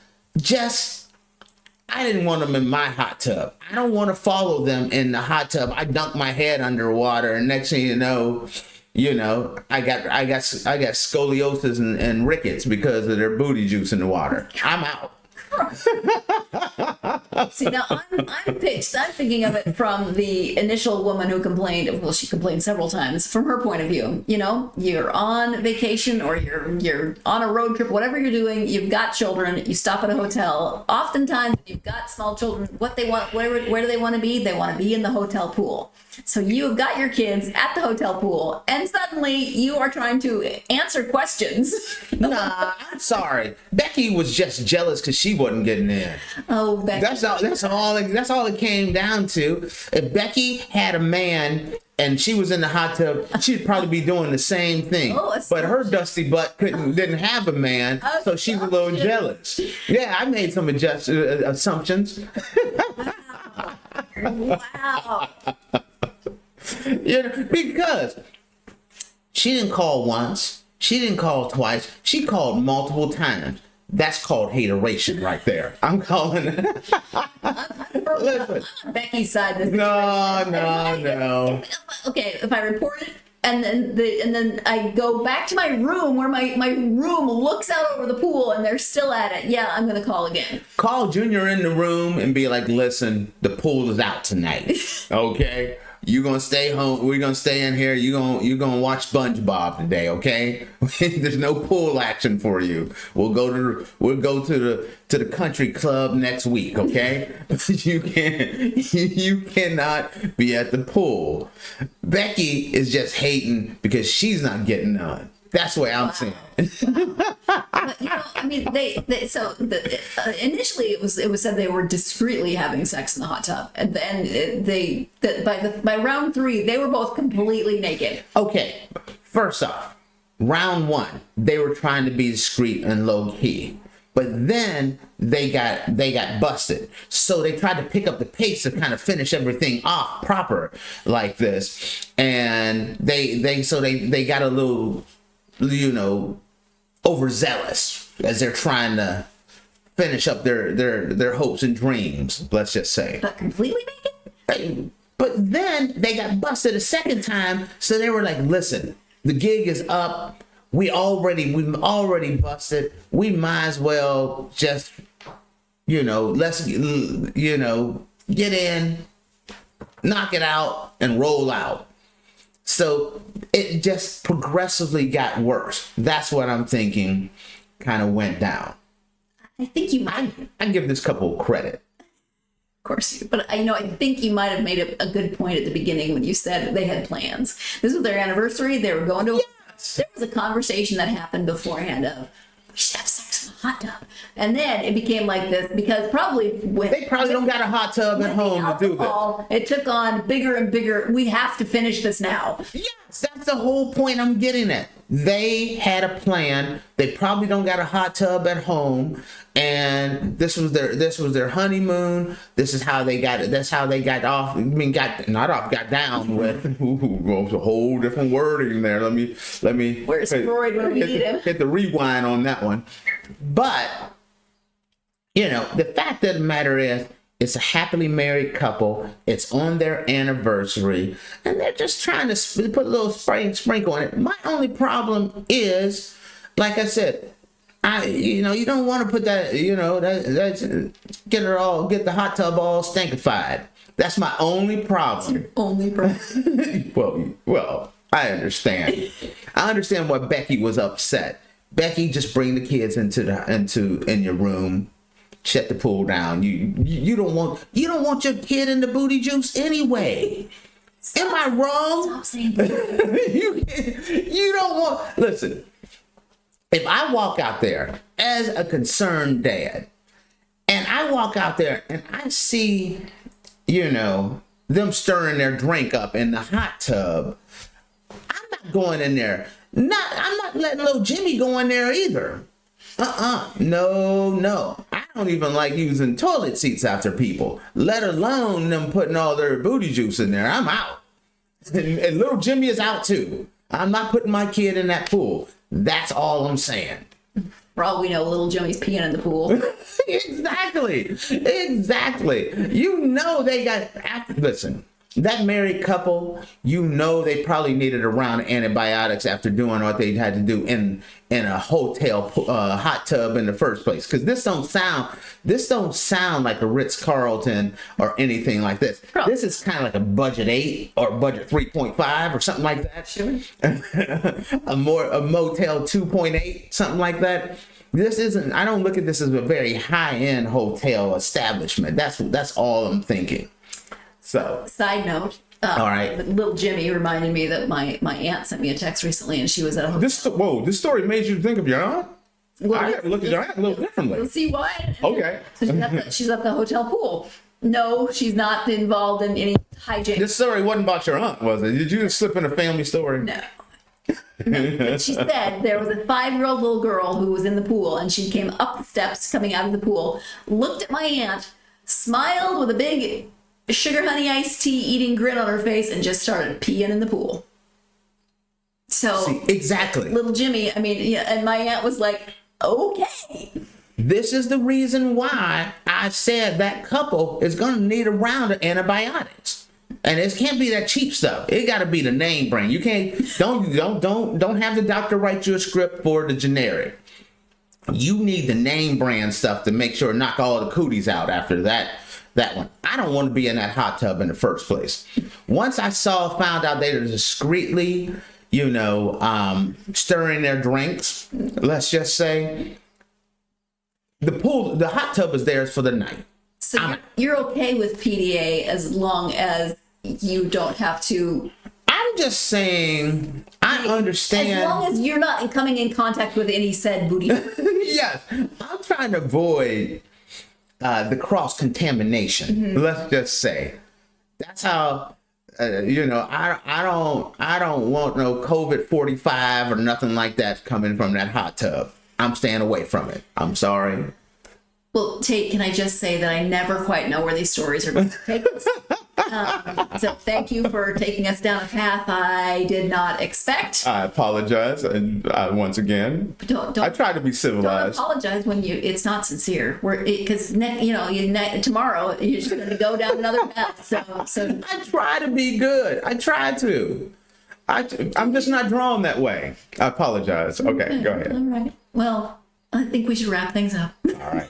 I didn't want them in my hot tub. I don't want to follow them in the hot tub. I dunk my head underwater, and next thing you know, I got scoliosis and rickets because of their booty juice in the water. I'm out.
See, now I'm thinking of it from the initial woman who complained. Well, she complained several times from her point of view. You know, you're on vacation or you're on a road trip, whatever you're doing, you've got children, you stop at a hotel. Oftentimes you've got small children, what they want, where do they want to be? They want to be in the hotel pool. So you've got your kids at the hotel pool, and suddenly you are trying to answer questions.
Nah, I'm sorry. Becky was just jealous because she wasn't getting in.
Oh, Becky.
That's all it came down to. If Becky had a man and she was in the hot tub, she'd probably be doing the same thing. But her dusty butt didn't have a man, so she's a little jealous. Yeah, I made some assumptions.
Wow.
You know, because She didn't call once. She didn't call twice. She called multiple times. That's called hateration right there. I'm calling it. Listen.
Becky's side.
No.
Okay, if I report it and then I go back to my room where my room looks out over the pool and they're still at it, yeah, I'm gonna call again.
Call Junior in the room and be like, listen, the pool is out tonight. Okay? You gonna stay home. We're gonna stay in here. You gonna watch SpongeBob today, okay? There's no pool action for you. We'll go to the country club next week, okay? You cannot be at the pool. Becky is just hating because she's not getting none. That's the way I'm saying.
But, I mean, initially it was said they were discreetly having sex in the hot tub, and then by round 3 they were both completely naked.
Okay, first off, round 1 they were trying to be discreet and low key, but then they got busted. So they tried to pick up the pace to kind of finish everything off proper like this, and they got a little, overzealous as they're trying to finish up their hopes and dreams, let's just say.
But completely naked?
But then they got busted a second time, so they were like, listen, the gig is up. We've already busted. We might as well just, let's, get in, knock it out, and roll out. So it just progressively got worse. That's what I'm thinking kind of went down.
I think you might.
I give this couple credit.
Of course, but I think you might have made a good point at the beginning when you said they had plans. This was their anniversary. They were going to. Yes. There was a conversation that happened beforehand of, we should have sex in the hot tub, and then it became like this because they probably
don't got a hot tub at home to do this.
It took on bigger and bigger. We have to finish this now.
Yes, that's the whole point I'm getting at. They had a plan. They probably don't got a hot tub at home, and this was their honeymoon. This is how they got it. That's how they got off. I mean, got down with. It's a whole different wording there. Let me.
Where's Freud when we need him?
Hit the rewind on that one. But the fact of the matter is, it's a happily married couple. It's on their anniversary, and they're just trying to put a little sprinkle on it. My only problem is, like I said, you don't want to put that, get the hot tub all stankified. That's my only problem.
That's your only problem.
well, I understand. I understand why Becky was upset. Becky, just bring the kids in your room. Shut the pool down. You don't want your kid in the booty juice anyway. Am I wrong?
Stop saying that.
You don't want. Listen, if I walk out there as a concerned dad, and I walk out there and I see, them stirring their drink up in the hot tub, I'm not going in there. I'm not letting little Jimmy go in there either. No. I don't even like using toilet seats after people, let alone them putting all their booty juice in there. I'm out. And little Jimmy is out too. I'm not putting my kid in that pool. That's all I'm saying.
For all we know, little Jimmy's peeing in the pool.
Exactly. They got, listen, that married couple, they probably needed a round of antibiotics after doing what they had to do in a hotel hot tub in the first place. Because this don't sound like a Ritz-Carlton or anything like this.
Probably.
This is kind of like a budget 8 or budget 3.5 or something like that.
Sure.
a motel 2.8, something like that. I don't look at this as a very high-end hotel establishment. That's all I'm thinking. So,
side note,
all right.
Little Jimmy reminded me that my aunt sent me a text recently, and she was at a hotel.
This story made you think of your aunt?
Well,
I have to look at your aunt a little differently.
You'll see why.
Okay.
So she's at the hotel pool. No, she's not involved in any hijinks.
This story wasn't about your aunt, was it? Did you slip in a family story?
No. But she said there was a 5-year-old little girl who was in the pool, and she came up the steps coming out of the pool, looked at my aunt, smiled with a big sugar honey iced tea eating grin on her face, and just started peeing in the pool. So
See, exactly.
little Jimmy, I mean, yeah, and my aunt was like, okay.
This is the reason why I said that couple is going to need a round of antibiotics. And it can't be that cheap stuff. It got to be the name brand. You can't, don't have the doctor write you a script for the generic. You need the name brand stuff to make sure knock all the cooties out after that one. I don't want to be in that hot tub in the first place. Once I found out they were discreetly, stirring their drinks, let's just say, the hot tub is theirs for the night.
So you're okay with PDA as long as you don't have to.
I'm just saying, I understand.
As long as you're not coming in contact with any said booty.
Yes, I'm trying to avoid the cross-contamination. Mm-hmm. Let's just say. That's how, I don't want no COVID-45 or nothing like that coming from that hot tub. I'm staying away from it. I'm sorry.
Well, Tate, can I just say that I never quite know where these stories are going to take us? So thank you for taking us down a path I did not expect.
I apologize, and once again, I try to be civilized.
Don't apologize when it's not sincere. Because tomorrow you're just going to go down another path. So
I try to be good. I try to. I'm just not drawn that way. I apologize. Okay, go ahead.
All right. Well, I think we should wrap things up.
All right.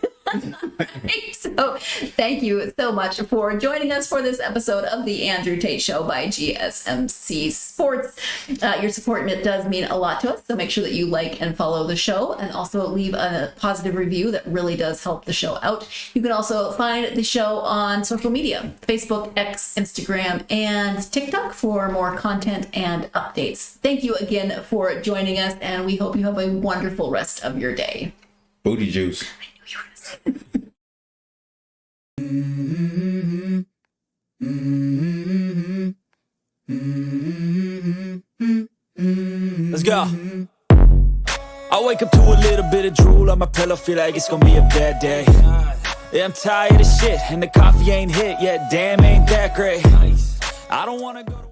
So thank you so much for joining us for this episode of the Andrew Tate Show by GSMC Sports. Your support does mean a lot to us, so make sure that you like and follow the show, and also leave a positive review. That really does help the show out. You can also find the show on social media: Facebook, X, Instagram, and TikTok for more content and updates. Thank you again for joining us, and we hope you have a wonderful rest of your day.
Booty juice.
Let's go. I wake up to a little bit of drool on my pillow, feel like it's gonna be a bad day. Yeah, I'm tired of shit, and the coffee ain't hit yet, damn, ain't that great. I don't wanna go to